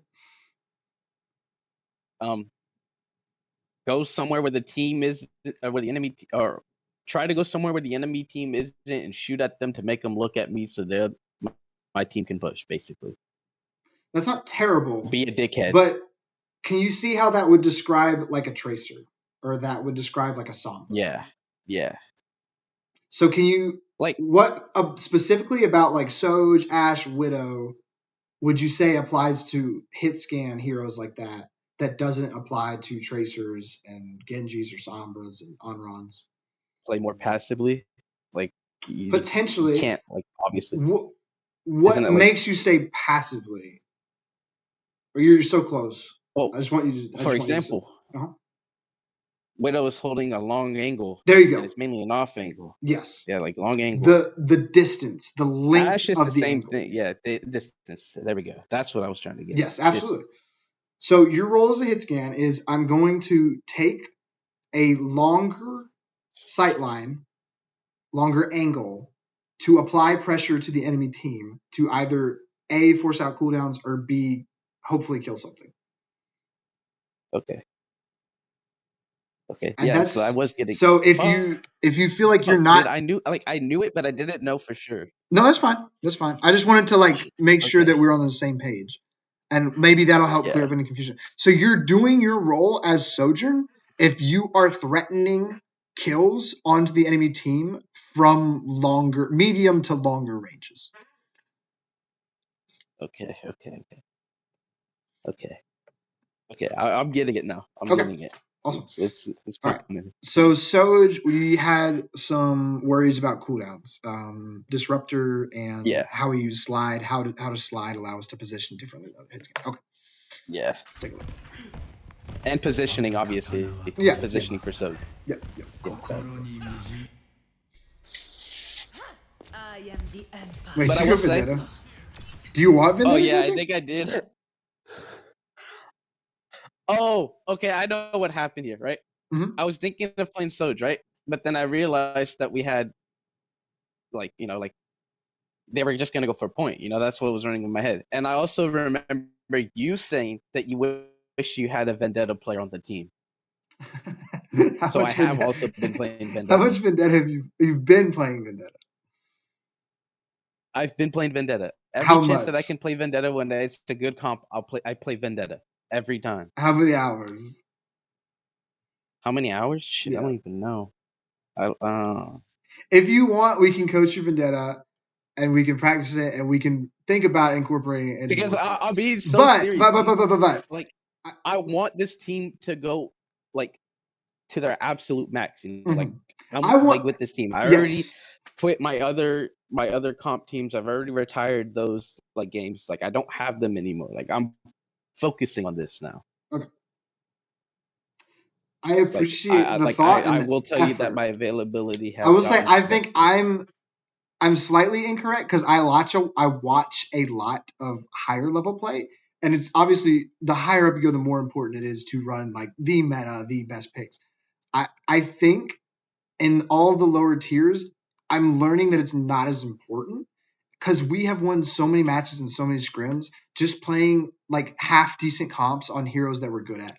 Go somewhere where the team is, where the enemy, or try to go somewhere where the enemy team isn't, and shoot at them to make them look at me, so my team can push. Basically, that's not terrible. Be a dickhead. But can you see how that would describe like a tracer, or that would describe like a Sombra? Yeah. So can you like what specifically about like Soj, Ashe, Widow would you say applies to hit scan heroes like that doesn't apply to tracers and Genjis or Sombras and Onrons? Play more passively, like Potentially. you can't, like, obviously. What makes you say passively? Or you're so close. Well, I just want you to. For example, Widow is holding a long angle. There you go. And it's mainly an off angle. Yes. Yeah, like long angle. The distance, the length Ashe is of the the same angle. thing. Yeah, the distance. There we go. That's what I was trying to get. Yes, absolutely. So your role as a hit scan is I'm going to take a longer sight line, longer angle to apply pressure to the enemy team to either A, force out cooldowns, or B, hopefully kill something. Okay. And yeah, so I was getting. So if you feel like you're not, I knew it, but I didn't know for sure. No, that's fine. That's fine. I just wanted to make sure that we're on the same page, and maybe that'll help clear up any confusion. So you're doing your role as Sojourn if you are threatening kills onto the enemy team from medium to longer ranges. Okay. I'm getting it now. I'm getting it. Awesome. It's all right. So Soj, we had some worries about cooldowns, disruptor, and how we use slide. How to slide allow us to position differently than other hits. Okay. Yeah. Let's take a look. And positioning, obviously. Yeah. Positioning for Soj. Yeah. Wait, but I will say, do you want Vendetta? Oh yeah, I think I did. Oh, okay. I know what happened here, right? Mm-hmm. I was thinking of playing Soj, right? But then I realized that we had, they were just gonna go for a point. That's what was running in my head. And I also remember you saying that you wish you had a Vendetta player on the team. So I have also been playing Vendetta. How much Vendetta have you've been playing Vendetta? I've been playing Vendetta. Every chance that I can play Vendetta when it's a good comp, I play Vendetta every time. How many hours? How many hours? Shit, I don't even know. If you want, we can coach you Vendetta, and we can practice it, and we can think about incorporating it. Because I'll be so serious. But like, I want this team to go to their absolute max. Like I'm big with this team. I already quit my other comp teams. I've already retired those games. I don't have them anymore. I'm focusing on this now. Okay. I appreciate the thought. I will tell you that my availability has. I will say I think I'm slightly incorrect because I watch a lot of higher level play, and it's obviously the higher up you go, the more important it is to run the meta, the best picks. I think in all the lower tiers, I'm learning that it's not as important because we have won so many matches and so many scrims just playing half decent comps on heroes that we're good at.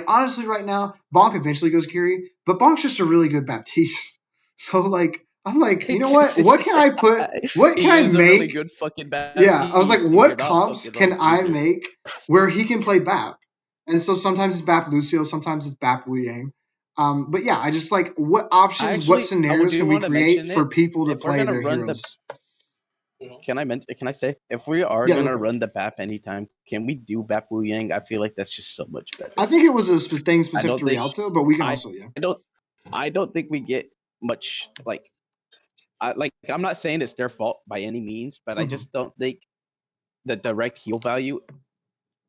Honestly, right now, Bonk eventually goes carry, but Bonk's just a really good Baptiste. So I'm you know what? What can I put? What can I make? A really good fucking Baptiste. Yeah, I was what comps can I make where he can play Bap? And so sometimes it's Bap Lucio, sometimes it's Bap Wu Yang. But yeah, I just what options, what scenarios can we create for people to play their heroes? Can I say if we are gonna run the BAP anytime, can we do BAP Wu Yang? I feel like that's just so much better. I think it was a thing specific to Rialto, but we can also I don't think we get much I'm not saying it's their fault by any means, but I just don't think the direct heal value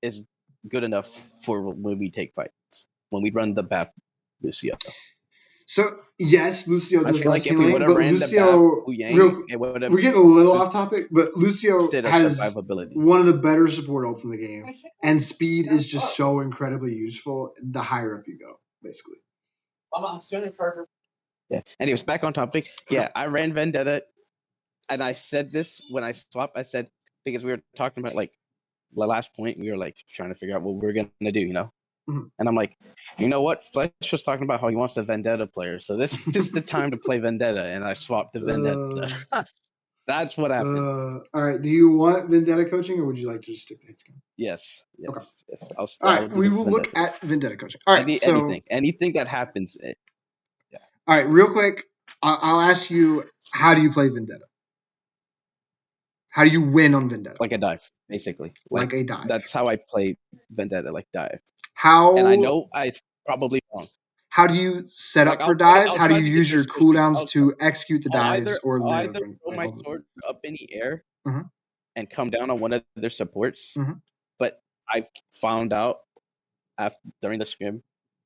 is good enough for when we take fights. When we run the BAP Lucio. So yes, Lucio does less healing, but Lucio, we're getting a little off topic, but Lucio has one of the better support ults in the game, and speed is just so incredibly useful the higher up you go, basically. Yeah. Anyways, back on topic. Yeah, I ran Vendetta, and I said this when I swapped. I said because we were talking about the last point, we were trying to figure out what we're gonna do, And I'm you know what? Fletch was talking about how he wants a Vendetta player, so this is the time to play Vendetta, and I swapped to Vendetta. That's what happened. All right. Do you want Vendetta coaching, or would you like to just stick to Hitscan? Yes. Okay. Yes. All right. We will look at Vendetta coaching. All right. Anything that happens. Yeah. All right. Real quick, I'll ask you: how do you play Vendetta? How do you win on Vendetta? Like a dive, basically. Like a dive. That's how I play Vendetta, like dive. How? And I know it's probably wrong. How do you set up for dives? How do you use your cooldowns to execute the dives or live? I'll either throw my sword up in the air, and come down on one of their supports. But I found out during the scrim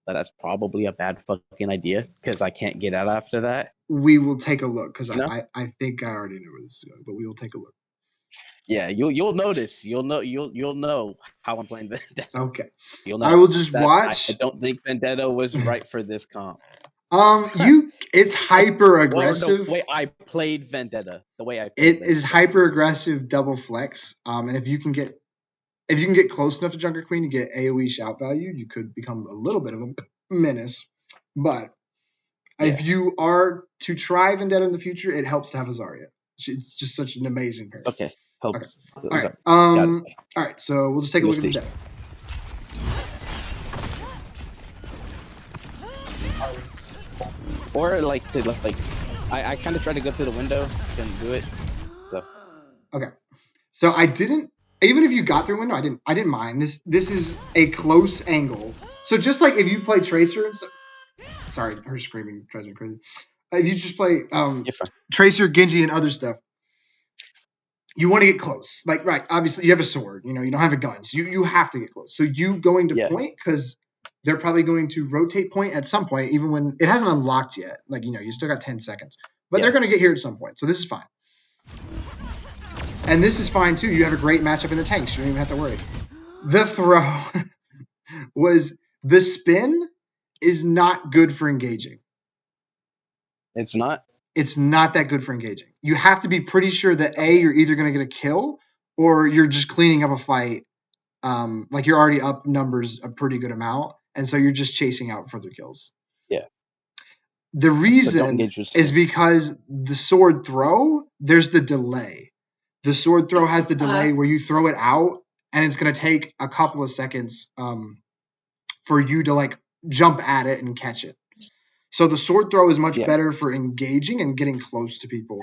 that that's probably a bad fucking idea because I can't get out after that. We will take a look because I think I already know where this is going, but we will take a look. Yeah, you'll notice. You'll know how I'm playing Vendetta. Okay. You'll know. I will just watch. I don't think Vendetta was right for this comp. It's hyper aggressive. The way I played Vendetta, it is hyper aggressive double flex. And if you can get close enough to Junker Queen to get AoE shout value, you could become a little bit of a menace. But if you are to try Vendetta in the future, it helps to have a Zarya. It's just such an amazing pair. Okay, helps. Okay. All right. So we'll just take a look at Vendetta. Or I kind of tried to go through the window, couldn't do it. So okay, so I didn't. Even if you got through window, I didn't mind. This is a close angle. So just like if you play Tracer and sorry, her screaming drives me crazy. If you just play Tracer, Genji, and other stuff, you want to get close. Like obviously you have a sword. You don't have a gun, so you have to get close. So you going to point because they're probably going to rotate point at some point, even when it hasn't unlocked yet. Like, you still got 10 seconds. But they're going to get here at some point. So this is fine. And this is fine, too. You have a great matchup in the tanks. You don't even have to worry. The throw was the spin is not good for engaging. It's not? It's not that good for engaging. You have to be pretty sure that, A, you're either going to get a kill or you're just cleaning up a fight. Like you're already up numbers a pretty good amount. And so you're just chasing out further kills. Yeah. The reason is because the sword throw, there's the delay. The sword throw has the delay where you throw it out, and it's going to take a couple of seconds for you to jump at it and catch it. So the sword throw is much better for engaging and getting close to people.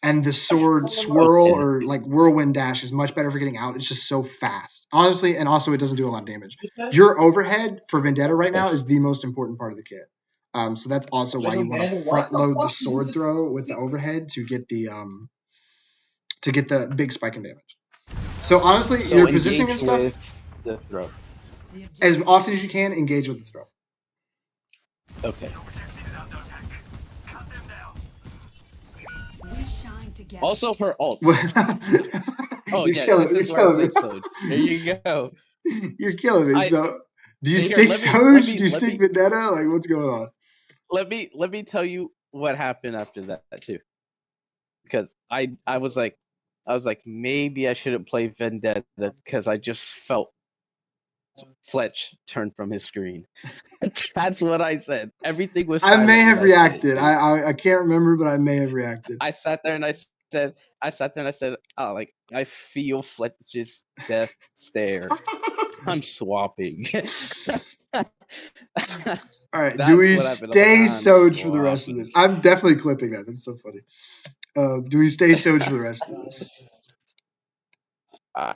And the sword swirl or whirlwind dash is much better for getting out. It's just so fast. Honestly, and also it doesn't do a lot of damage. Your overhead for Vendetta right now is the most important part of the kit. So that's also why you want to front load the sword throw with the overhead to get the big spike in damage. So honestly, your positioning and stuff with the throw. As often as you can, engage with the throw. Okay. Also her ult. You're killing me. There you go. You're killing me. So do you stick Soj? Do you stick Vendetta? What's going on? Let me tell you what happened after that too. Because I was like maybe I shouldn't play Vendetta because I just felt Fletch turned from his screen. That's what I said. Everything was. I may have reacted. I can't remember, but I may have reacted. I sat there and I said, oh, I feel Fletch's death stare. I'm swapping. All right. Do we stay Soj for the rest of this? I'm definitely clipping that. That's so funny. Do we stay Soj for the rest of this? I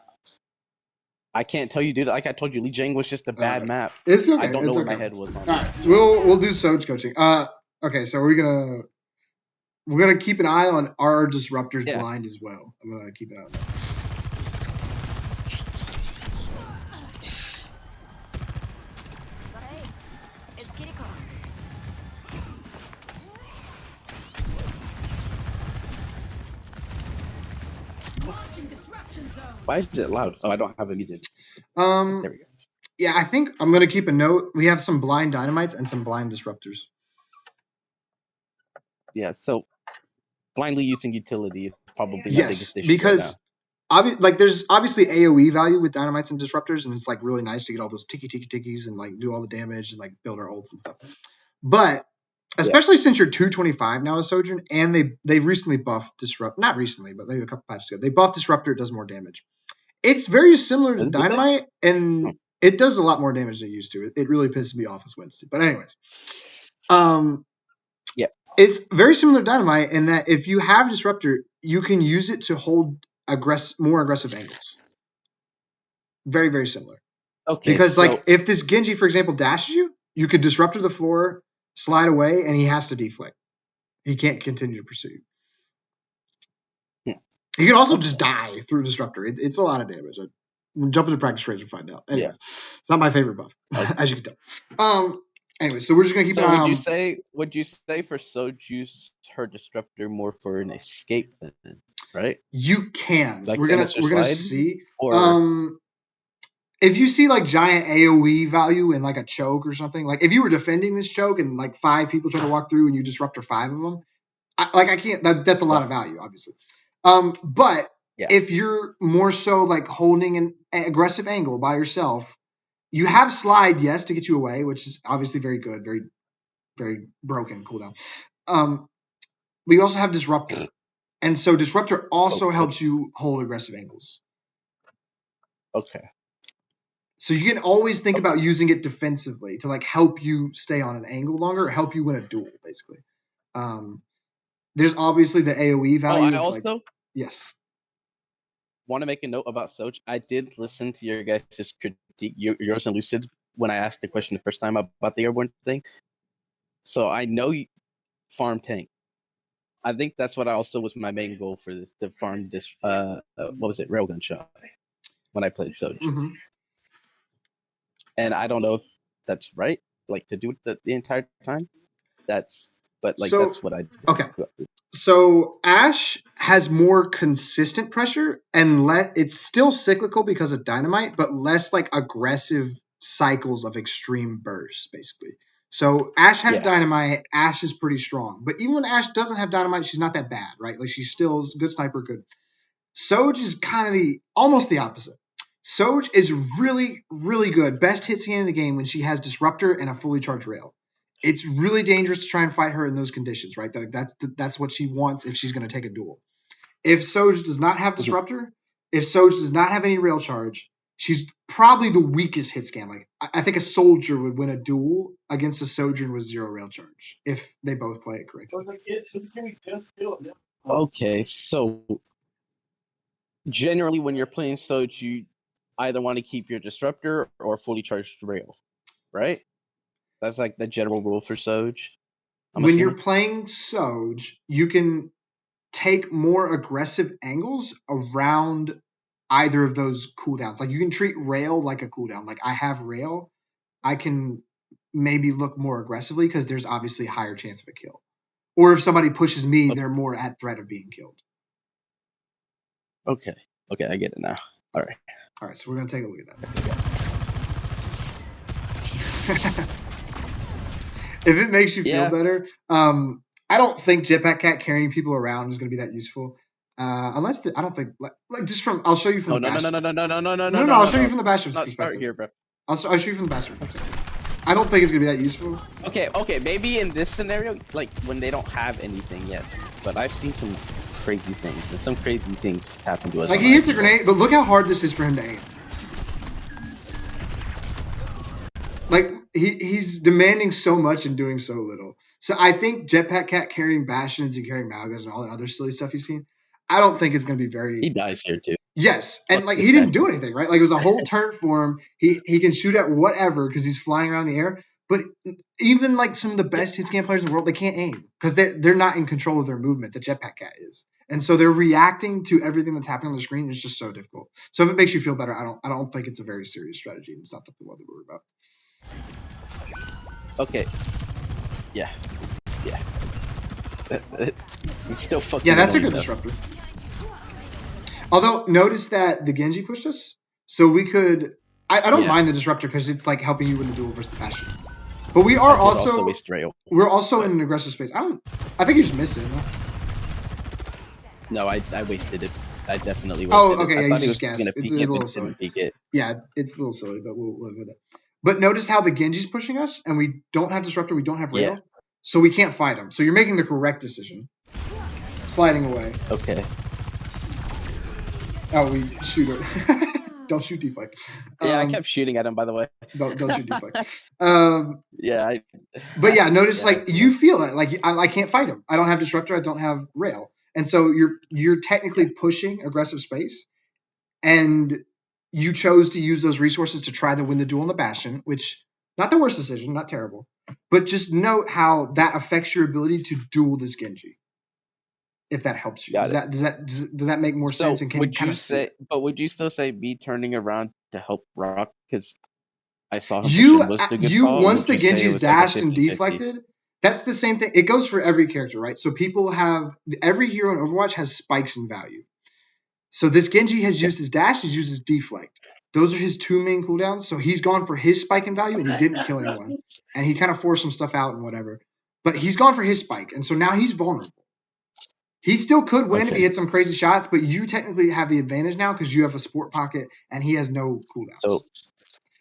can't tell you, dude. Like I told you, Lee Jang was just a bad map. It's okay. I don't know where my head was on. All right, we'll do Soj coaching. Okay, so we're gonna keep an eye on our disruptors blind as well. I'm gonna keep an eye on that. Why is it loud? Oh, I don't have it muted. There we go. Yeah, I think I'm gonna keep a note. We have some blind dynamites and some blind disruptors. Yeah, so blindly using utility is probably the biggest issue because there's obviously AoE value with dynamites and disruptors, and it's really nice to get all those tickies and do all the damage and build our ults and stuff. But especially since you're 225 now as Sojourn, and they've recently buffed disrupt. Not recently, but maybe a couple patches ago. They buffed disruptor. It does more damage. It's very similar to dynamite, and it does a lot more damage than it used to. It really pisses me off as Winston. But anyways, it's very similar to dynamite in that if you have disruptor, you can use it to hold more aggressive angles. Very, very similar. Okay. Because if this Genji, for example, dashes you, you could disruptor the floor, slide away, and he has to deflect. He can't continue to pursue you. He can also just die through Disruptor. It's a lot of damage. Jump into practice range and find out. Anyway, it's not my favorite buff, as you can tell. Anyway, so we're just gonna keep an eye on. Would you say for Soj use her Disruptor more for an escape then, right? You can. Like we're gonna see. Or if you see like giant AoE value in like a choke or something, like if you were defending this choke and like 5 people try to walk through and you Disruptor 5 of them, I can't. That's a lot of value, obviously. But if you're more so like holding an aggressive angle by yourself, you have slide, yes, to get you away, which is obviously very good, very, very broken cooldown. But you also have Disruptor. And so Disruptor also helps you hold aggressive angles. Okay. So you can always think about using it defensively to like help you stay on an angle longer or help you win a duel, basically. There's obviously the AoE value. I also yes. Want to make a note about Soj. I did listen to your guys' critique, yours and Lucid, when I asked the question the first time about the airborne thing. So I know you farm tank. I think that's what I also was my main goal for this, to farm this, what was it, railgun shot, when I played Soj. Mm-hmm. And I don't know if that's right, like to do it the entire time. That's what I did. Okay. So Ashe has more consistent pressure and it's still cyclical because of dynamite, but less like aggressive cycles of extreme bursts, basically. So Ashe has dynamite. Ashe is pretty strong, but even when Ashe doesn't have dynamite, she's not that bad, right? Like she's still a good sniper, good. Soj is kind of almost the opposite. Soj is really, really good. Best Hitscan in the game when she has Disruptor and a fully charged rail. It's really dangerous to try and fight her in those conditions, right? That's what she wants if she's going to take a duel. If Soj does not have Disruptor, if Soj does not have any rail charge, she's probably the weakest Hitscan. Like I think a soldier would win a duel against a Sojourn with 0 rail charge if they both play it correctly. Okay, so generally when you're playing Soj, you either want to keep your Disruptor or fully charged rail, right? That's like the general rule for Soj. When you're playing Soj, you can take more aggressive angles around either of those cooldowns. Like you can treat rail like a cooldown. Like I have rail, I can maybe look more aggressively because there's obviously a higher chance of a kill. Or if somebody pushes me, they're more at threat of being killed. Okay, I get it now. All right, so we're going to take a look at that. If it makes you feel better, I don't think Jetpack Cat carrying people around is going to be that useful. Unless I don't think like just from I'll show you from the Bastion. No, I'll show you from the Bastion perspective. Here, bro. I'll show you from the Bastion perspective. I don't think it's gonna be that useful. Okay, maybe in this scenario, like when they don't have anything, yes. But I've seen some crazy things, and some crazy things happen to us. Like he hits a grenade, but look how hard this is for him to aim. Like he's demanding so much and doing so little. So I think Jetpack Cat carrying Bastions and carrying Malgas and all that other silly stuff you've seen, I don't think it's going to be very... He dies here too. Yes, and like he didn't do anything, right? Like it was a whole turn for him. He can shoot at whatever because he's flying around in the air. But even like some of the best Hitscan players in the world, they can't aim because they're not in control of their movement. The Jetpack Cat is, and so they're reacting to everything that's happening on the screen. It's just so difficult. So if it makes you feel better, I don't think it's a very serious strategy. It's not something to worry about. Okay. Yeah. It's still fucking. Yeah, that's a good disruptor. Although, notice that the Genji pushed us, so we could... I don't mind the disruptor because it's like helping you win the duel versus the Bastion. But we are we're also in an aggressive space. I think you just missed it. No, I wasted it. I definitely wasted it. Okay, I thought he was going to peek it, but didn't peek it. Yeah, it's a little silly, but we'll live with it. But notice how the Genji's pushing us, and we don't have disruptor, we don't have rail, so we can't fight him. So you're making the correct decision. Sliding away. Okay. Oh, we shoot it. Don't shoot deflect. Yeah, I kept shooting at him, by the way. Don't shoot deflect. But yeah, notice you feel it. Like I can't fight him. I don't have disruptor. I don't have rail, and so you're technically pushing aggressive space, and you chose to use those resources to try to win the duel in the Bastion, which not the worst decision, not terrible, but just note how that affects your ability to duel this Genji. If that helps you, Got does that make more sense? And can would kind you of say? But would you still say me turning around to help Rock because I saw him you pushing was the good call? Or once would the you say it Genji's was like a dashed and 50-50? deflected? That's the same thing. It goes for every character, right? So people have every hero in Overwatch has spikes in value. So this Genji has used his dash, he's used his deflect. Those are his two main cooldowns. So he's gone for his spike in value and he didn't kill anyone. And he kind of forced some stuff out and whatever. But he's gone for his spike. And so now he's vulnerable. He still could win if he hit some crazy shots, but you technically have the advantage now because you have a support pocket and he has no cooldowns. So,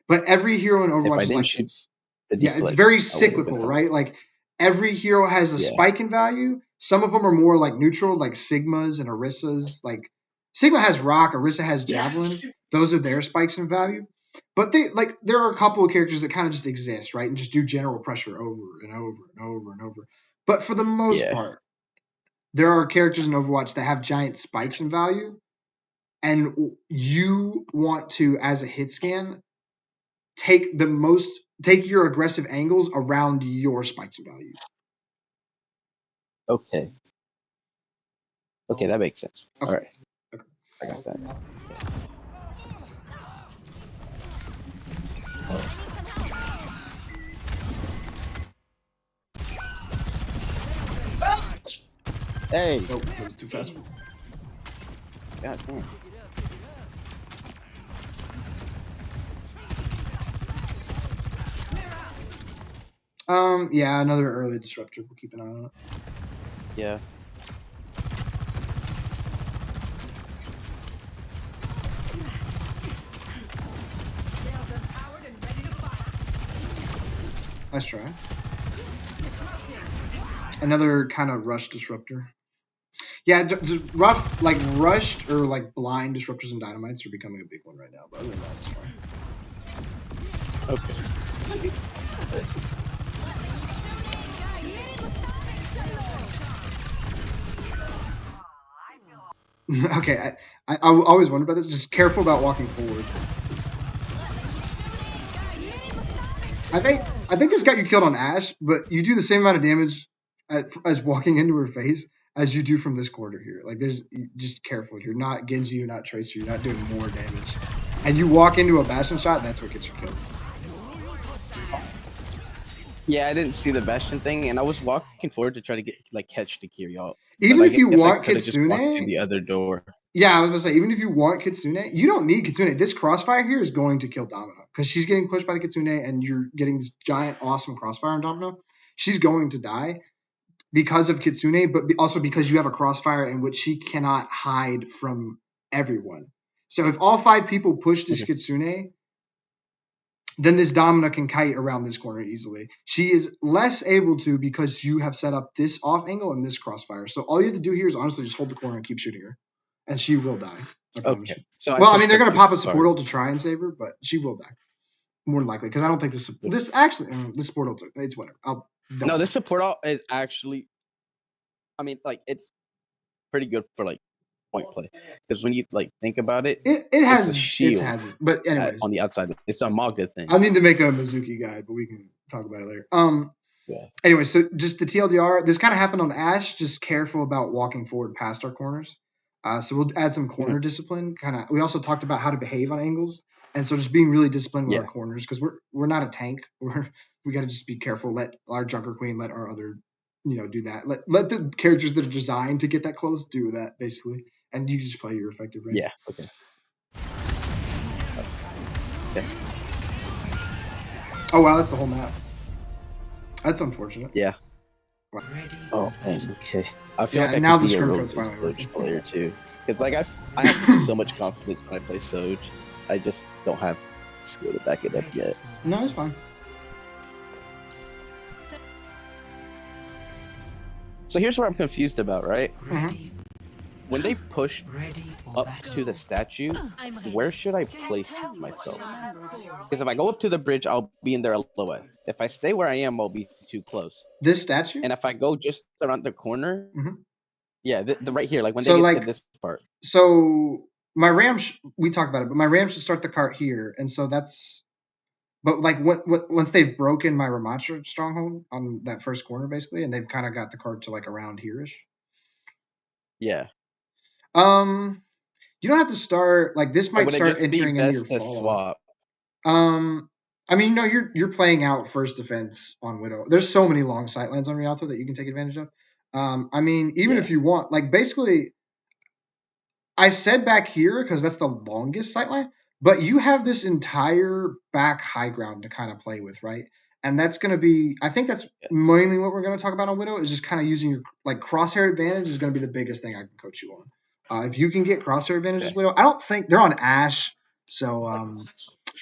but every hero in Overwatch is like this. Yeah, it's very cyclical, right? Like every hero has a spike in value. Some of them are more like neutral, like Sigmas and Orissas. Like Sigma has Rock, Orissa has Javelin. Those are their spikes in value. But there are a couple of characters that kind of just exist, right? And just do general pressure over and over and over and over. But for the most part, there are characters in Overwatch that have giant spikes in value. And you want to, as a Hitscan, take your aggressive angles around your spikes in value. Okay, that makes sense. Okay. All right. Okay. I got that. Hey! Nope, that was too fast. God damn. Yeah, another early disruptor. We'll keep an eye on it. Yeah. Nice try. Another kind of rush disruptor. Yeah, just rough, like rushed or like blind disruptors and dynamites are becoming a big one right now. But other than that, it's fine. Okay, I always wonder about this. Just careful about walking forward. I think this got you killed on Ashe, but you do the same amount of damage as walking into her face as you do from this corner here. Like, there's just careful. You're not Genji, you're not Tracer, you're not doing more damage. And you walk into a Bastion shot, that's what gets you killed. Yeah, I didn't see the Bastion thing, and I was walking forward to try to catch the Kiryu. Even if you want Kitsune, to the other door. Yeah, I was gonna say, even if you want Kitsune, you don't need Kitsune. This crossfire here is going to kill Domino because she's getting pushed by the Kitsune, and you're getting this giant, awesome crossfire on Domino. She's going to die because of Kitsune, but also because you have a crossfire in which she cannot hide from everyone. So if all 5 people push this Kitsune, then this Domina can kite around this corner easily. She is less able to because you have set up this off angle and this crossfire. So all you have to do here is honestly just hold the corner and keep shooting her. And she will die. Okay. So well, I mean, they're going to pop a support ult to try and save her, but she will die. More than likely. Because I don't think this support ult, it's whatever. No, this support ult is actually, I mean, like, it's pretty good for, like, point play. Because when you, like, think about it, it has a shield. It has, but anyways. On the outside. It's a Maga thing. I need to make a Mizuki guide, but we can talk about it later. Yeah. Anyway, so just the TLDR, this kind of happened on Ashe. Just careful about walking forward past our corners. So we'll add some corner discipline. We also talked about how to behave on angles, and so just being really disciplined with our corners because we're not a tank. We got to just be careful. Let our Junker Queen, let our other, do that. Let the characters that are designed to get that close do that basically, and you just play your effective range. Yeah. Okay. Oh wow, that's the whole map. That's unfortunate. Yeah. Wow. Oh, okay. I feel like I now could the be a code's finally working. Player too, because like I have so much confidence when I play Soj. I just don't have skill to back it up yet. No, it's fine. So here's what I'm confused about, right? When they push up to the statue, where should I place myself? Because if I go up to the bridge, I'll be in their LOS. If I stay where I am, I'll be too close. This statue? And if I go just around the corner, yeah, the right here, like when they get to this part. So my Ram, we talked about it, but my Ram should start the cart here, and so that's. But like once they've broken my Ramatra stronghold on that first corner, basically, and they've kind of got the cart to like around here-ish. Yeah. You don't have to start like this. Might would it start just be entering into your best to fall swap? I mean, no, you're playing out first defense on Widow. There's so many long sightlines on Rialto that you can take advantage of. I mean, even if you want, like, basically, I said back here because that's the longest sightline, but you have this entire back high ground to kind of play with, right? And that's going to be, I think that's mainly what we're going to talk about on Widow is just kind of using your like crosshair advantage is going to be the biggest thing I can coach you on. If you can get crosshair advantages, Widow, I don't think they're on Ashe, so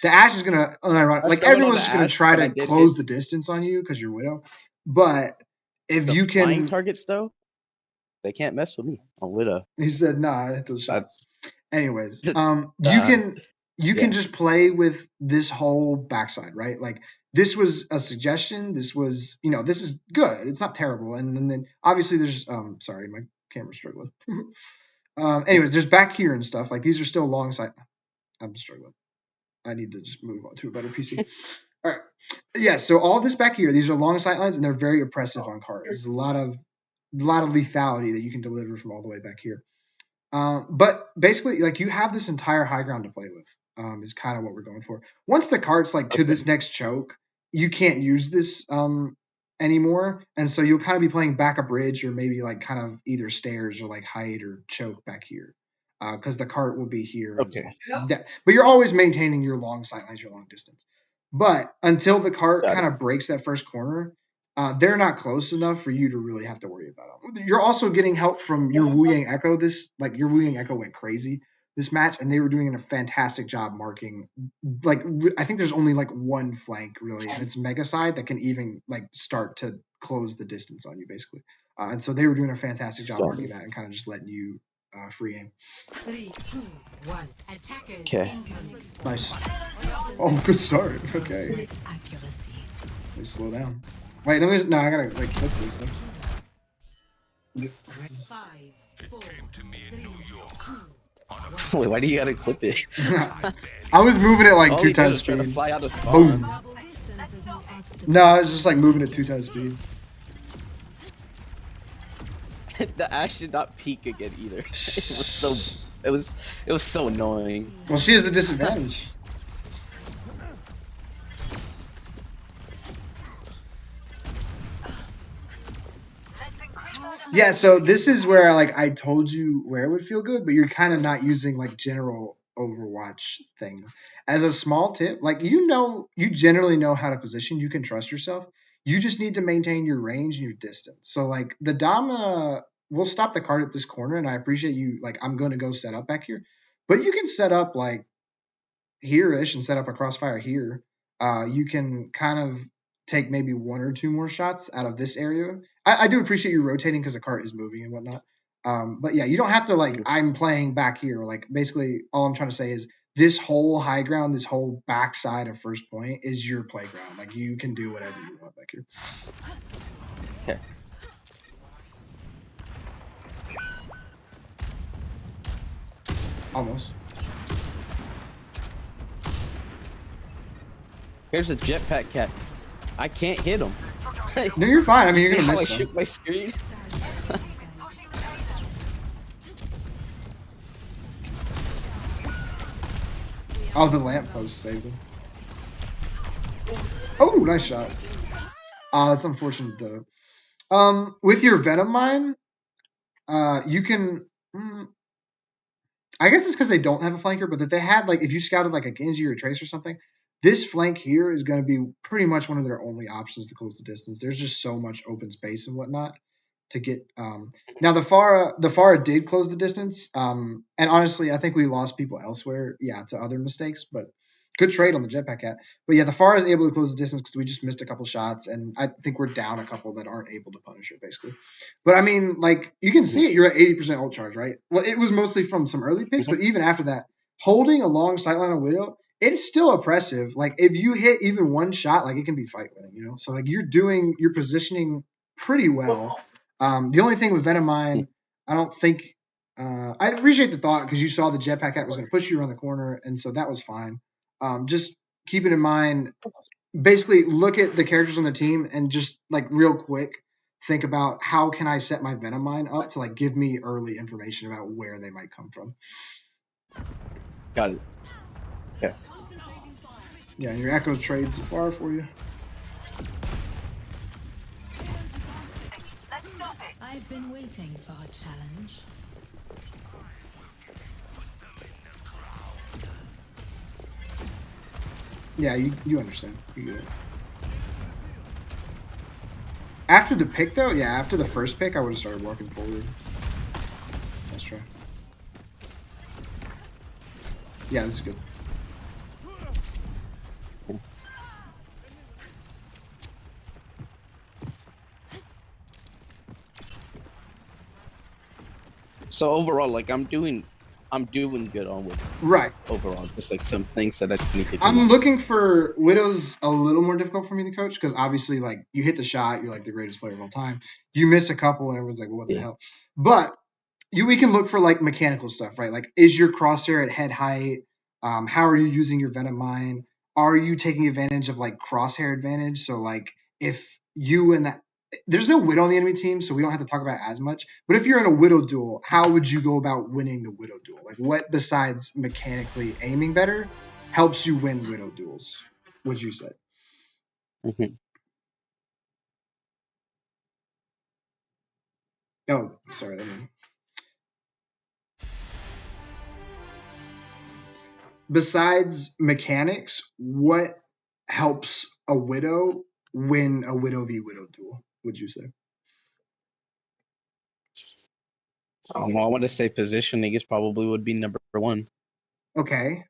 the Ashe is going to like everyone's just going to try to close the distance on you because you're Widow, but if you can flying targets though, they can't mess with me on Widow. He said, "Nah, I hit those shots." Anyways, you can just play with this whole backside, right? Like this was a suggestion. This was, this is good. It's not terrible. And then obviously there's sorry, my camera's struggling. Anyways, there's back here and stuff. Like these are still long sight. I'm struggling. I need to just move on to a better PC. All right. Yeah, so all this back here, these are long sight lines and they're very oppressive on cards. There's a lot of lethality that you can deliver from all the way back here. But basically, like you have this entire high ground to play with. Is kind of what we're going for. Once the cart's like to this next choke, you can't use this anymore, and so you'll kind of be playing back a bridge or maybe like kind of either stairs or like height or choke back here, because the cart will be here. Okay. But you're always maintaining your long sightlines, your long distance. But until the cart kind of breaks that first corner, they're not close enough for you to really have to worry about them. You're also getting help from your Wu Yang Echo. Your Wu Yang Echo went crazy this match, and they were doing a fantastic job marking. Like, I think there's only like one flank really, and it's Mega Side that can even like start to close the distance on you, basically. And so they were doing a fantastic job marking that and kind of just letting you free aim. 3, 2, 1. Attackers. Okay. Nice. Oh, good start. Okay. Let me slow down. Wait, I gotta like click this thing. 5, 4, Came to me in New York. Wait, why do you gotta clip it? I was moving it like All 2 he did times was try to speed. fly out of spawn. Boom. No, I was just like moving at 2 times speed. The Ashe did not peek again either. It was so annoying. Well, she has a disadvantage. Yeah, so this is where like I told you where it would feel good, but you're kind of not using like general Overwatch things. As a small tip, like you generally know how to position, you can trust yourself. You just need to maintain your range and your distance. So like the Dom will stop the card at this corner, and I appreciate you like I'm gonna go set up back here. But you can set up like here-ish and set up a crossfire here. You can kind of take maybe 1 or 2 more shots out of this area. I do appreciate you rotating because the cart is moving and whatnot. But yeah, you don't have to like I'm playing back here. Like basically all I'm trying to say is this whole high ground, this whole backside of first point is your playground. Like you can do whatever you want back here. Okay. Almost. Here's a jetpack cat. I can't hit him. No, you're fine. I mean, you're gonna how miss I them. shook my screen. Oh, the lamppost saved him. Oh, nice shot. It's unfortunate though. With your Venom Mine, you can. I guess it's because they don't have a flanker, but that they had like if you scouted like a Genji or a Trace or something, this flank here is going to be pretty much one of their only options to close the distance. There's just so much open space and whatnot to get. Now the Pharah did close the distance, and honestly, I think we lost people elsewhere, to other mistakes, but good trade on the jetpack cat. But yeah, the Pharah is able to close the distance because we just missed a couple shots, and I think we're down a couple that aren't able to punish it, basically. But I mean, like, you can see it, you're at 80% ult charge, right? Well, it was mostly from some early picks, but even after that, holding a long sightline on Widow, it's still oppressive. Like, if you hit even one shot, like, it can be fight winning, you know? So, like, you're positioning pretty well. The only thing with Venom Mine, I don't think, I appreciate the thought because you saw the jetpack cat was going to push you around the corner, and so that was fine. Just keep it in mind, basically look at the characters on the team and just like real quick think about how can I set my Venom Mine up to like give me early information about where they might come from. Got it. Okay. Yeah, and your Echo trades far for you. I've been waiting for a challenge. Yeah, you understand. You get it. After the pick, though, yeah, after the first pick, I would have started walking forward. That's true. Yeah, this is good. So overall, like I'm doing good on Widow. Right. Overall, just like some things that I need to do. I'm looking for Widow's a little more difficult for me to coach because obviously, like, you hit the shot, you're like the greatest player of all time. You miss a couple, and everyone's like, well, what the hell? But we can look for like mechanical stuff, right? Like, is your crosshair at head height? How are you using your Venom Mine? Are you taking advantage of like crosshair advantage? So like, if you and that. There's no Widow on the enemy team, so we don't have to talk about it as much. But if you're in a Widow duel, how would you go about winning the Widow duel? Like, what besides mechanically aiming better helps you win Widow duels? Would you say? Mm-hmm. Oh, sorry. Besides mechanics, what helps a Widow win a Widow v Widow duel? Would you say? I want to say positioning is probably would be number one. Okay.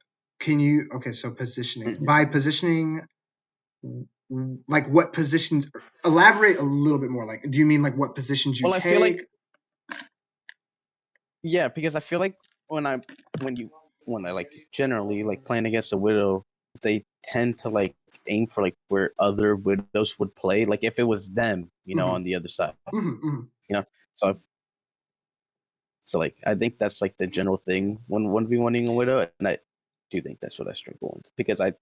So positioning. By positioning, like what positions? Elaborate a little bit more. Like, do you mean like what positions you take? I feel like, yeah, because I feel like when I like generally like playing against a Widow, they tend to like aim for like where other Widows would play. Like if it was them, on the other side, So like I think that's like the general thing when 1v1ing a Widow, and I do think that's what I struggle with because I,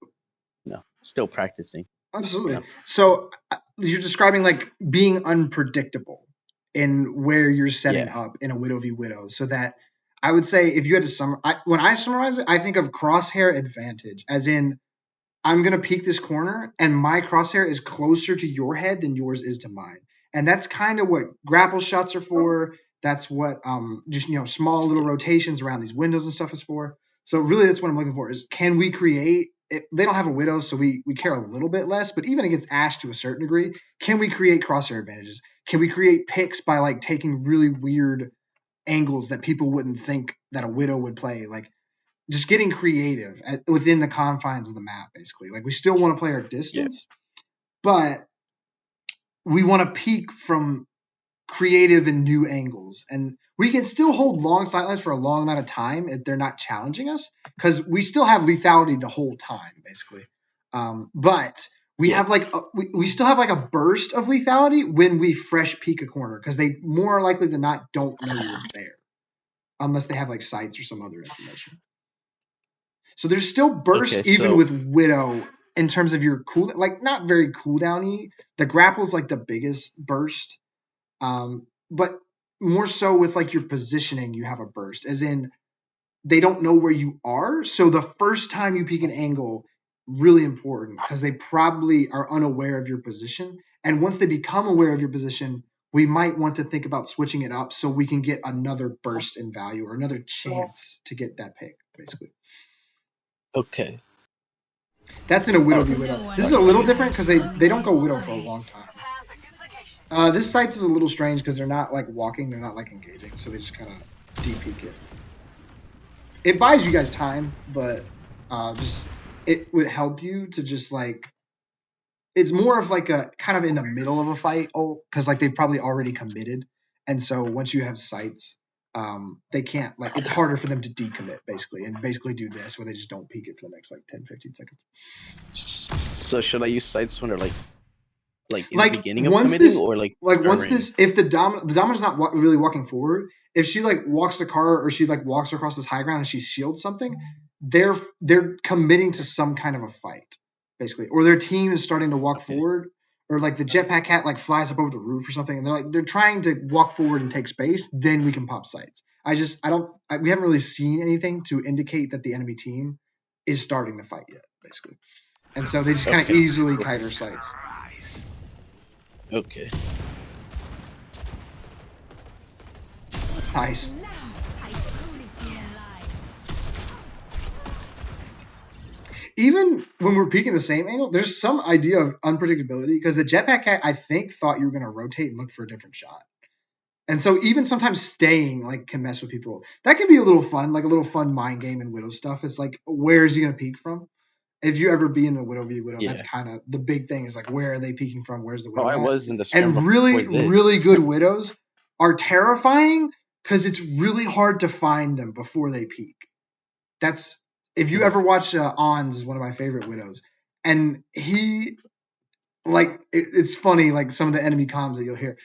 still practicing. Absolutely. So you're describing like being unpredictable in where you're setting up in a Widow v Widow, so that I would say if you had to when I summarize it, I think of crosshair advantage, as in I'm gonna peek this corner and my crosshair is closer to your head than yours is to mine, and that's kind of what grapple shots are for. That's what just small little rotations around these windows and stuff is for. So really, that's what I'm looking for: is can we create? They don't have a Widow, so we care a little bit less. But even against Ashe to a certain degree, can we create crosshair advantages? Can we create picks by like taking really weird angles that people wouldn't think that a Widow would play? Like just getting creative within the confines of the map, basically. Like we still want to play our distance, but we want to peek from creative and new angles, and we can still hold long sightlines for a long amount of time if they're not challenging us, because we still have lethality the whole time, basically. But we have like we still have like a burst of lethality when we fresh peek a corner, because they more likely than not don't know you're there unless they have like sights or some other information. So there's still burst even with Widow in terms of your cool, like not very cooldowny. The grapple's like the biggest burst. But more so with like your positioning, you have a burst, as in they don't know where you are. So the first time you peek an angle, really important, because they probably are unaware of your position. And once they become aware of your position, we might want to think about switching it up so we can get another burst in value or another chance to get that pick, basically. Okay. That's in a Widow v Widow. This is a little different because they don't go Widow for a long time. This site is a little strange because they're not like walking, they're not like engaging, so they just kind of deep peek it. It buys you guys time, but just it would help you to just like, it's more of like a kind of in the middle of a fight, because like they've probably already committed, and so once you have sights, they can't, like, it's harder for them to decommit basically and basically do this where they just don't peek it for the next like 10-15 seconds. So should I use sights when they're like in the beginning of committing, this, or like once this, if the domina's not really walking forward, if she like walks the car or she like walks across this high ground and she shields something, they're committing to some kind of a fight, basically, or their team is starting to walk forward, or like the jetpack cat like flies up over the roof or something, and they're trying to walk forward and take space, then we can pop sights. We haven't really seen anything to indicate that the enemy team is starting the fight yet, basically. And so they just kind of easily kite our sights. Okay. Nice. Even when we're peeking the same angle, there's some idea of unpredictability because the jetpack cat, I think, thought you were going to rotate and look for a different shot. And so even sometimes staying like can mess with people. That can be a little fun, like a little fun mind game in Widow stuff. It's like, where is he going to peek from? If you ever be in the Widow v Widow, that's kind of the big thing is like, where are they peeking from? Where's the Widow I at? was in the And really good Widows are terrifying because it's really hard to find them before they peek. That's, if you ever watch Ons is one of my favorite Widows. And he, like, it's funny, like some of the enemy comms that you'll hear.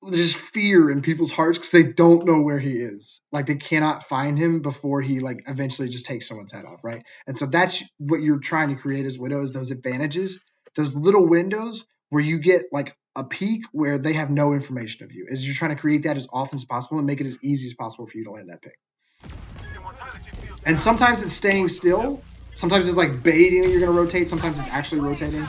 There's fear in people's hearts because they don't know where he is. Like they cannot find him before he like eventually just takes someone's head off, right? And so that's what you're trying to create as Widows, those advantages, those little windows where you get like a peak where they have no information of you. Is you're trying to create that as often as possible and make it as easy as possible for you to land that pick. And sometimes it's staying still. Sometimes it's like baiting that you're going to rotate. Sometimes it's actually rotating.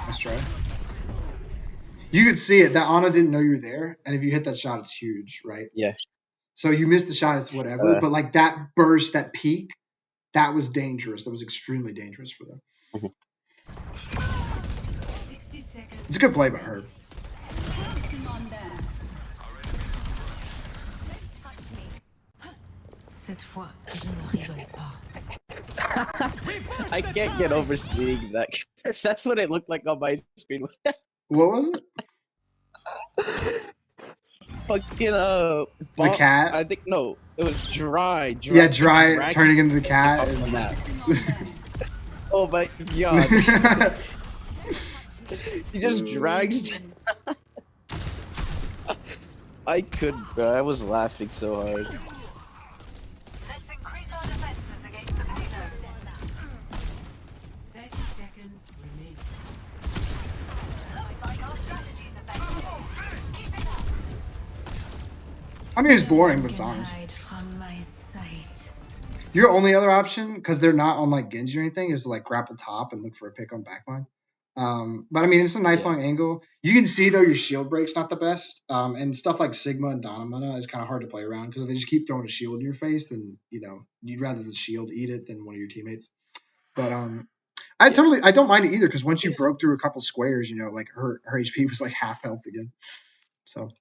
Let's try. You could see it. That Ana didn't know you were there, and if you hit that shot, it's huge, right? Yeah. So you missed the shot, it's whatever. But like that burst, that peak, that was dangerous. That was extremely dangerous for them. It's a good play by her. I can't get over seeing that. That's what it looked like on my screen. What was it? Fucking the cat. I think no, it was dry. Yeah, dry turning into the cat. Oh my god! He just drags. I couldn't, bro. I was laughing so hard. I mean, it's boring, but it's honest. Your only other option, because they're not on like Genji or anything, is to like grapple top and look for a pick on backline. But I mean, it's a nice long angle. You can see though your shield break's not the best, and stuff like Sigma and Donamana is kind of hard to play around because if they just keep throwing a shield in your face, then you know you'd rather the shield eat it than one of your teammates. But I don't mind it either because once you broke through a couple squares, you know, like her HP was like half health again. So.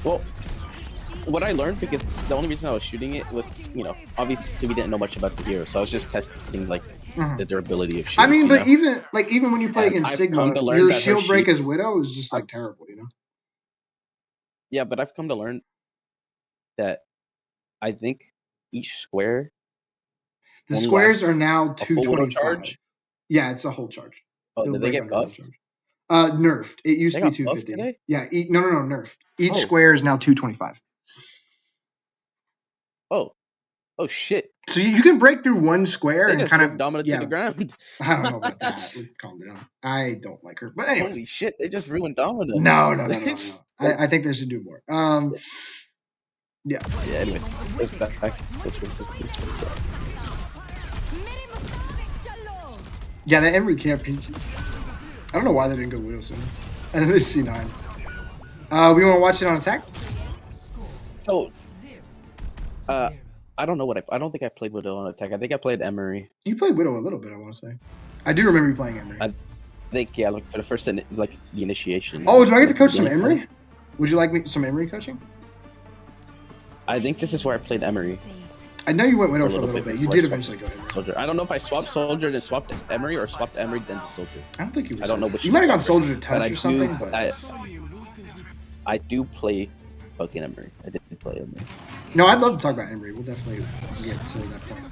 Well, what I learned, because the only reason I was shooting it was, you know, obviously we didn't know much about the hero, so I was just testing like the durability of shields. I mean, but even when you play against Sigma, your shield break as Widow is just like terrible, you know. Yeah, but I've come to learn that I think each square. The squares are now 225. Yeah, it's a whole charge. Oh, did they get buffed? Nerfed. It used to be 250. Yeah, no, nerfed. Each square is now 225. Oh shit. So you can break through one square and kind of dominate to the ground. I don't know about that. Let's calm down. I don't like her. But anyway. Holy shit, they just ruined Domino. No. I think they should do more. Yeah. Yeah, anyways. Let's back. Yeah, that Emre can't peek. I don't know why they didn't go Widow sooner. And then they C9. We want to watch it on attack? So, I don't know what I don't think I played Widow on attack. I think I played Emery. You played Widow a little bit, I want to say. I do remember you playing Emery. I think, yeah, like for the first, like, the initiation. Oh, do I get to coach some Emery? Would you like some Emery coaching? I think this is where I played Emery. I know you went Widow for a little bit. You did eventually go Emery. Soldier. I don't know if I swapped Soldier and swapped Emery or swapped Emery then to Soldier. I don't think you. I don't know which. You might have gone Soldier to touch or something. But I do play fucking Emery. I did play Emery. No, I'd love to talk about Emre. We'll definitely get to that point.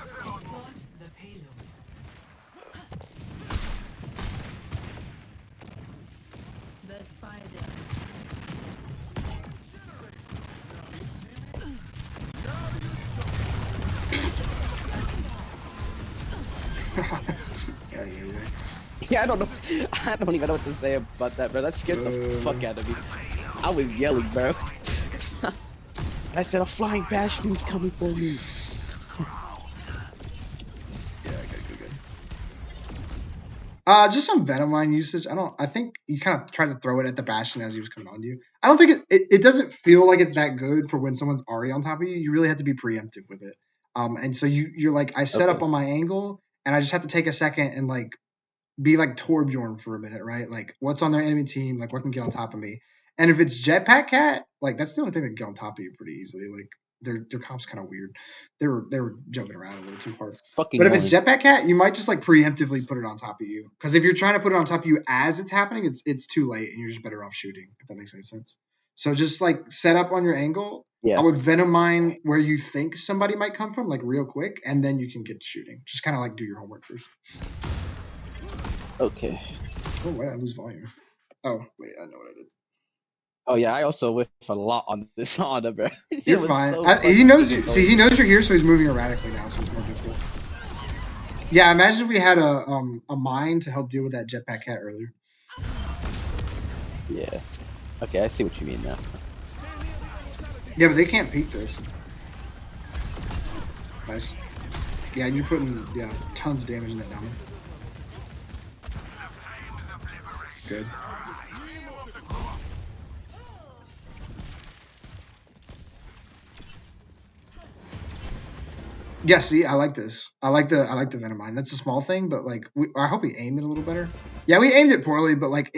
Yeah, I don't know. I don't even know what to say about that, bro. That scared the fuck out of me. I was yelling, bro. I said a flying bastion's coming for me. Yeah, good. Just some Venom line usage. I think you kind of tried to throw it at the Bastion as he was coming on to you. I don't think it doesn't feel like it's that good for when someone's already on top of you. You really have to be preemptive with it. And so you're like, I set up on my angle, and I just have to take a second and like be like Torbjorn for a minute, right? Like, what's on their enemy team? Like, what can get on top of me? And if it's Jetpack Cat, like that's the only thing that can get on top of you pretty easily. Like, their comp's kind of weird. They were jumping around a little too hard. Fucking but if it's Jetpack Cat, you might just like preemptively put it on top of you. Because if you're trying to put it on top of you as it's happening, it's too late, and you're just better off shooting. If that makes any sense. So just like set up on your angle. Yeah. I would Venom mine where you think somebody might come from, like real quick, and then you can get shooting. Just kind of like do your homework first. Okay. Oh, why did I lose volume? Oh, wait, I know what I did. Oh yeah, I also whiff a lot on this Honda, bro. You're fine. He knows you. See, he knows you're here, so he's moving erratically now, so it's more difficult. Yeah, imagine if we had a mine to help deal with that Jetpack Cat earlier. Yeah. Okay, I see what you mean now. Yeah, but they can't peek this. Nice. Yeah, you're putting tons of damage in that down. Good. Yeah, see, I like this. I like the Venom mine. That's a small thing, but like I hope we aimed it a little better. Yeah, we aimed it poorly, but like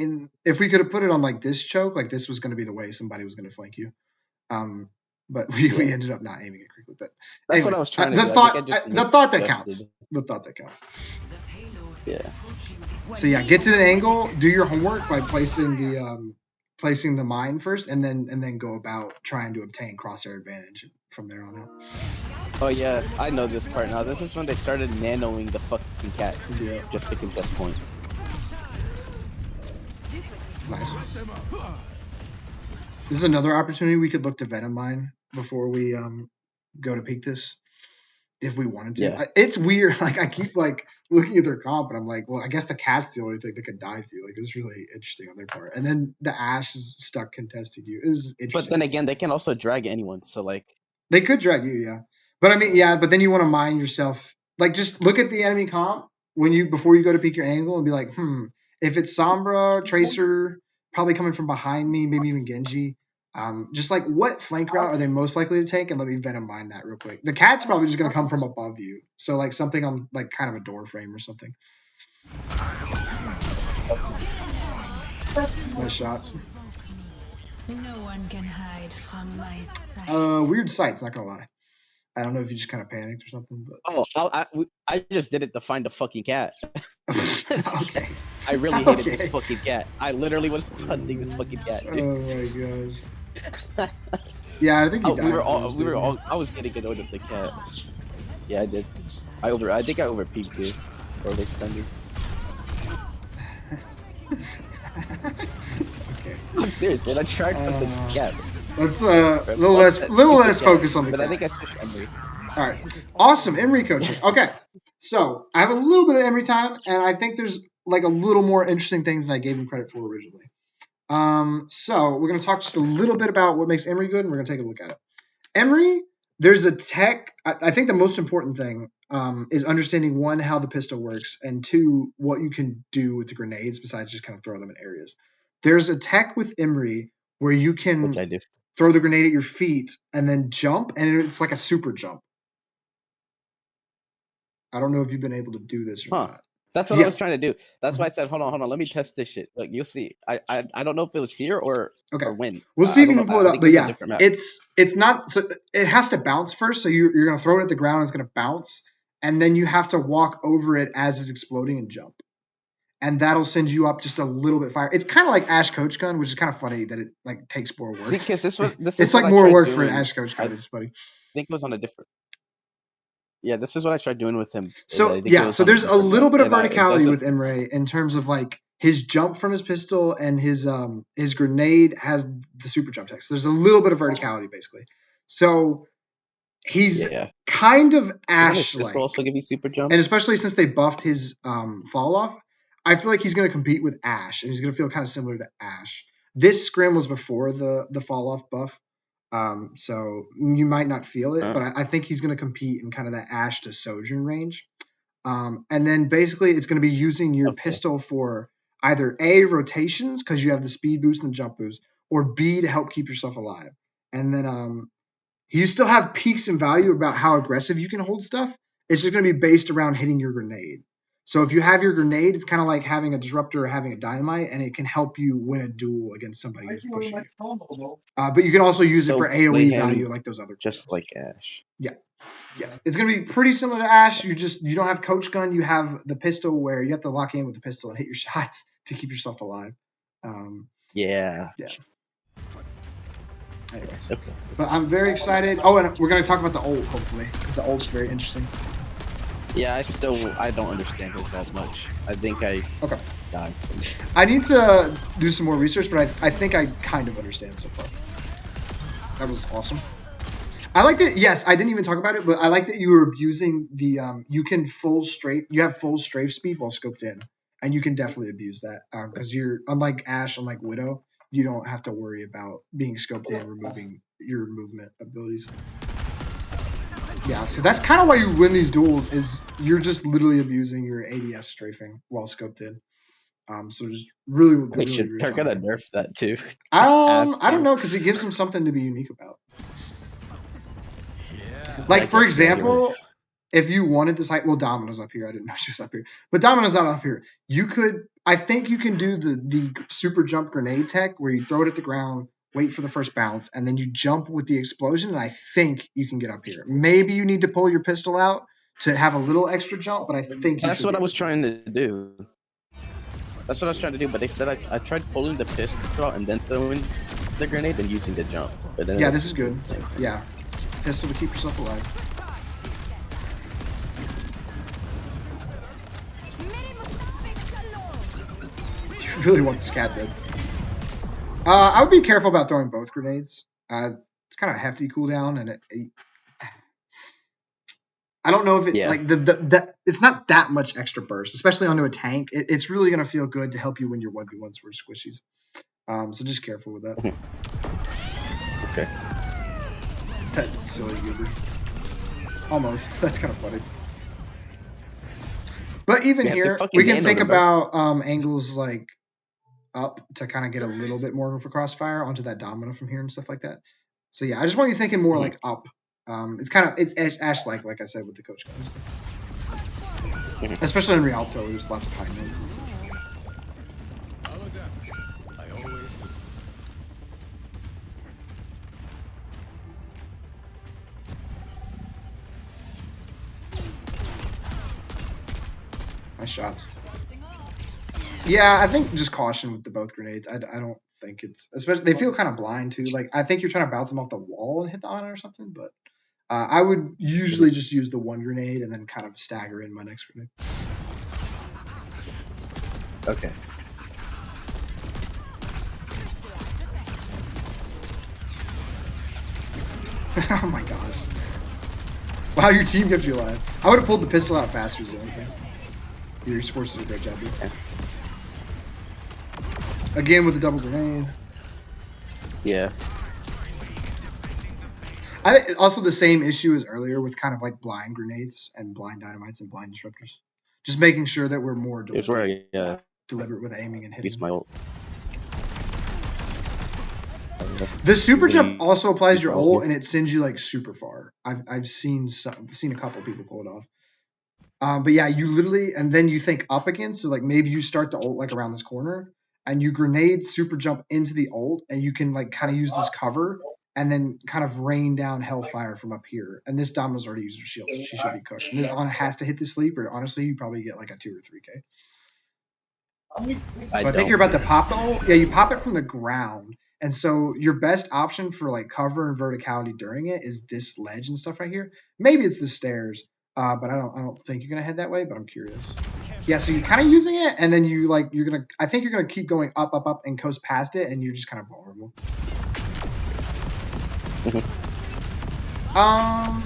if we could have put it on like this choke, like this was going to be the way somebody was going to flank you. But we ended up not aiming it correctly. But that's anyway, what I was trying to do. The thought that counts. The thought that counts. Yeah. So yeah, get to the angle. Do your homework by placing the mine first, and then go about trying to obtain crosshair advantage from there on out. Oh yeah, I know this part now. This is when they started nanoing the fucking cat just to contest point. Nice. This is another opportunity we could look to Venom mine before we go to peek this, if we wanted to. Yeah. It's weird. Like I keep like looking at their comp, and I'm like, well, I guess the cat's the only thing that could die for you. Like it's really interesting on their part. And then the Ashe is stuck contesting you. Is interesting. But then again, they can also drag anyone. So like they could drag you, yeah. But I mean, yeah. But then you want to mine yourself. Like just look at the enemy comp before you go to peek your angle and be like, if it's Sombra, Tracer, probably coming from behind me, maybe even Genji. Just like what flank route are they most likely to take, and let me Venom mine that real quick. The cat's probably just gonna come from above you, so like something on like kind of a door frame or something. Nice shot. No one can hide from my sight. Weird sights, not gonna lie. I don't know if you just kind of panicked or something, but I just did it to find a fucking cat. Okay. I really hated this fucking cat. I literally was hunting this fucking cat. Dude. Oh my gosh. Yeah, I think you died. I was getting annoyed with the cat. Yeah, I did. I think I overpeaked too, or overextended. Okay. I'm serious, dude. I tried with the cat. Let's little less focus on the cat. But I think I switched Emre. All right, awesome Emre coaching. Okay, so I have a little bit of Emre time, and I think there's like a little more interesting things than I gave him credit for originally. So we're gonna talk just a little bit about what makes Emre good, and we're gonna take a look at it. Emre, there's a tech. I think the most important thing is understanding one, how the pistol works, and two, what you can do with the grenades besides just kind of throw them in areas. There's a tech with Emre where you can throw the grenade at your feet and then jump, and it's like a super jump. I don't know if you've been able to do this or not. That's what I was trying to do. That's why I said, hold on, let me test this shit. Look, you'll see. I don't know if it was here or when. We'll see if you can pull it up. But yeah, it's not. So it has to bounce first. So you're gonna throw it at the ground. It's gonna bounce, and then you have to walk over it as it's exploding and jump. and that'll send you up just a little bit fire. It's kind of like Ashe Coach Gun, which is kind of funny that it like takes more work. See, because this it's is like what more I tried work doing. for an Ashe Coach Gun. It's funny. I think it was on a different. Yeah, this is what I tried doing with him. So so there's a little bit of verticality with Emre in terms of like his jump from his pistol and his grenade has the super jump tech. So there's a little bit of verticality basically. So he's kind of Ashe-like. Also give you super jump, and especially since they buffed his fall off, I feel like he's going to compete with Ashe, and he's going to feel kind of similar to Ashe. This scrim was before the fall off buff, so you might not feel it, but I think he's going to compete in kind of that Ashe to Sojourn range. And then basically it's going to be using your pistol for either A, rotations, because you have the speed boost and the jump boost, or B, to help keep yourself alive. And then you still have peaks in value about how aggressive you can hold stuff. It's just going to be based around hitting your grenade. So if you have your grenade, it's kind of like having a disruptor or having a dynamite, and it can help you win a duel against somebody who's pushing you. But you can also use it for AoE value like those other just like Ashe. Yeah. It's going to be pretty similar to Ashe. You don't have Coach Gun. You have the pistol where you have to lock in with the pistol and hit your shots to keep yourself alive. Yeah. Anyways. Okay. But I'm very excited. Oh, and we're going to talk about the ult, hopefully, because the ult's very interesting. Yeah, I don't understand his as much. I think I died. I need to do some more research, but I think I kind of understand so far. That was awesome. I like that. Yes, I didn't even talk about it, but I like that you were abusing the you have full strafe speed while scoped in, and you can definitely abuse that because you're unlike Ashe, unlike Widow, you don't have to worry about being scoped in, removing your movement abilities. Yeah, so that's kind of why you win these duels is you're just literally abusing your ADS strafing while scoped in. So just really, they're gonna nerf that too. I don't know because it gives them something to be unique about. Like for example, if you wanted this height, well, Domino's up here. I didn't know she was up here, but Domino's not up here. I think you can do the super jump grenade tech where you throw it at the ground, wait for the first bounce, and then you jump with the explosion. And I think you can get up here. Maybe you need to pull your pistol out to have a little extra jump, but I think that's what I was trying to do. That's what I was trying to do, but they said I tried pulling the pistol out and then throwing the grenade and using the jump. But then this is good. Yeah. Pistol to keep yourself alive. You really want the scat dead. I would be careful about throwing both grenades. It's kind of a hefty cooldown, and I don't know if it like it's not that much extra burst, especially onto a tank. It's really gonna feel good to help you win your 1v1s for squishies. So just careful with that. Okay. That's silly goober. Almost. That's kind of funny. But even here, we can think about angles like up to kind of get a little bit more of a crossfire onto that domino from here and stuff like that. So yeah, I just want you thinking more like up. It's Ashe-like I said, with the Coach Gun stuff. Especially in Rialto, where there's lots of high notes and such. Nice shots. Yeah, I think just caution with the both grenades. I don't think it's especially they feel kind of blind too. Like I think you're trying to bounce them off the wall and hit the honor or something, but I would usually just use the one grenade and then kind of stagger in my next grenade. Okay. Oh my gosh. Wow, your team kept you alive. I would have pulled the pistol out faster is the only thing. Your sports did a great job, dude. Again with the double grenade. Yeah. Also the same issue as earlier with kind of like blind grenades and blind dynamites and blind disruptors. Just making sure that we're more deliberate, deliberate with aiming and hitting. Use my ult. The super jump also applies your ult and it sends you like super far. I've seen a couple people pull it off. But yeah, you literally and then you think up again. So like maybe you start the ult like around this corner and you grenade super jump into the ult and you can like kind of use this cover and then kind of rain down hellfire from up here. And this Domino's already used her shield, so she should be cooked. And this Anna has to hit the sleep, or honestly, you probably get like a 2 or 3K. I think you're about to pop the ult. Yeah, you pop it from the ground. And so your best option for like cover and verticality during it is this ledge and stuff right here. Maybe it's the stairs, but I don't think you're gonna head that way. But I'm curious. Yeah, so you're kind of using it, and then I think you're gonna keep going up, up, up, and coast past it, and you're just kind of vulnerable. I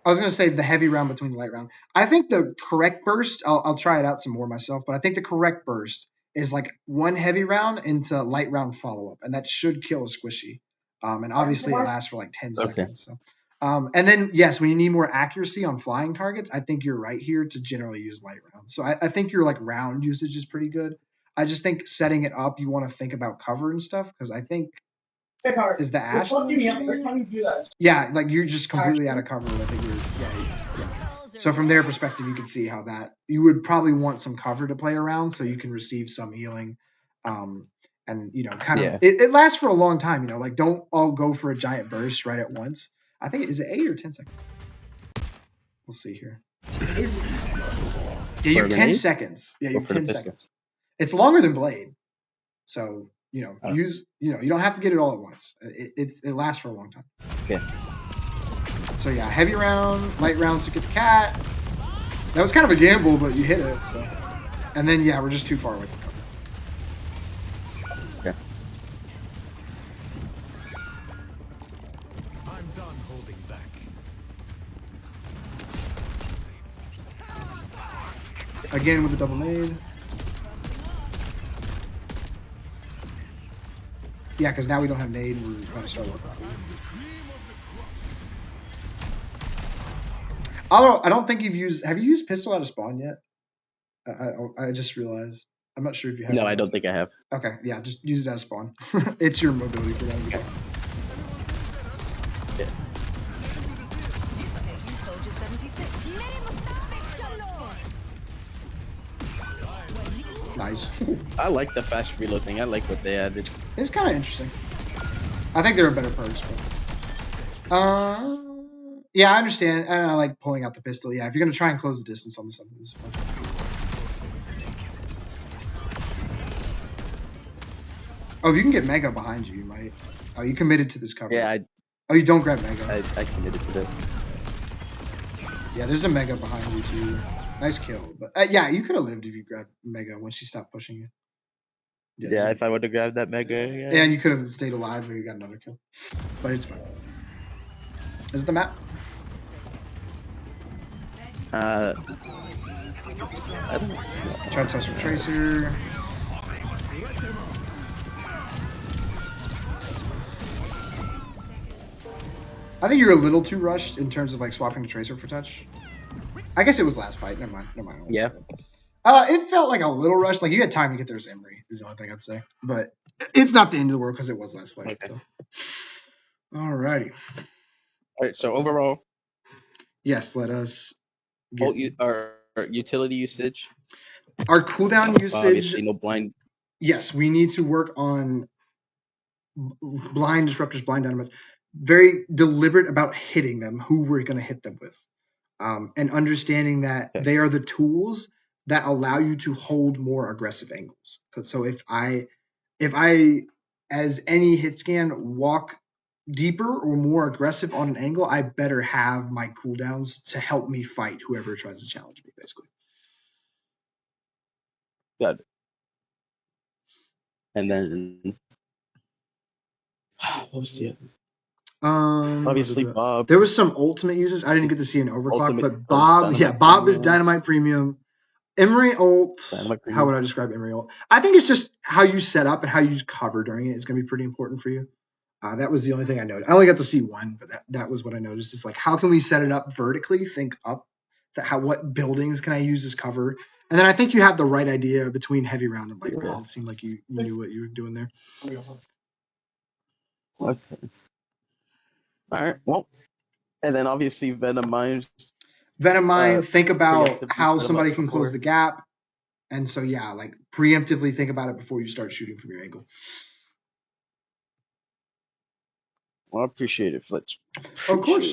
was gonna say the heavy round between the light round. I think the correct burst. I'll try it out some more myself, but I think the correct burst is like one heavy round into light round follow up, and that should kill a squishy. And obviously it lasts for like 10 seconds. So, and then yes, when you need more accuracy on flying targets, I think you're right here to generally use light round. So I think your like round usage is pretty good. I just think setting it up, you want to think about cover and stuff because I think is the Ashe. Yeah, like you're just completely out of cover with it. Yeah. So from their perspective, you can see how that you would probably want some cover to play around so you can receive some healing. And kind of it lasts for a long time, like don't all go for a giant burst right at once. I think is it 8 or 10 seconds? We'll see here. Yeah, you have 10 seconds. Yeah, you have 10 seconds. It's longer than Blade. So, you don't have to get it all at once. It lasts for a long time. Yeah. So yeah, heavy round, light rounds to get the cat. That was kind of a gamble, but you hit it. So, and then yeah, we're just too far away from cover. Okay. I'm done holding back. Again with a double nade. Yeah, because now we don't have nade. We're going to start working. Although I don't think you've used. Have you used pistol out of spawn yet? I just realized. I'm not sure if you have. No, I don't think I have. Okay, yeah, just use it out of spawn. It's your mobility for that. Yeah. Nice. I like the fast reload thing. I like what they added. It's kind of interesting. I think there are better perks, but yeah, I understand, and I like pulling out the pistol. Yeah, if you're gonna try and close the distance on something, this is fun. Oh, if you can get Mega behind you, you might. Oh, you committed to this cover. Yeah. You don't grab Mega. I committed to that. Yeah, there's a Mega behind you too. Nice kill, but yeah, you could have lived if you grabbed Mega when she stopped pushing you. Yeah, if I would have grabbed that Mega. Yeah. And you could have stayed alive, but you got another kill. But it's fine. Is it the map? I don't know. Try to touch with Tracer. I think you're a little too rushed in terms of like swapping to Tracer for touch. I guess it was last fight. Never mind. Yeah. It felt like a little rushed. Like you had time to get there as Emre, is the only thing I'd say. But it's not the end of the world because it was last fight. Okay. So. Alrighty. All right. So overall, yes. Let us. Get... Our utility usage. Our cooldown usage. Obviously, no blind. Yes, we need to work on blind disruptors, blind dynamites. Very deliberate about hitting them. Who we're going to hit them with. And understanding that they are the tools that allow you to hold more aggressive angles. So if I, as any Hitscan, walk deeper or more aggressive on an angle, I better have my cooldowns to help me fight whoever tries to challenge me, basically. Good. And then, what was the other? Obviously, Bob. There was some ultimate uses. I didn't get to see an overclock, but Bob, Bob is Dynamite Premium. Emre ult. How would I describe Emre ult? I think it's just how you set up and how you cover during it is going to be pretty important for you. That was the only thing I noticed. I only got to see one, but that was what I noticed. Is like how can we set it up vertically? Think up. What buildings can I use as cover? And then I think you have the right idea between heavy round and light round. It seemed like you knew what you were doing there. Okay. All right. Well, and then obviously Venom Mine. Venom Mine. Think about how somebody can close the gap, and so yeah, like preemptively think about it before you start shooting from your angle. Well, I appreciate it, Fletch. Of course.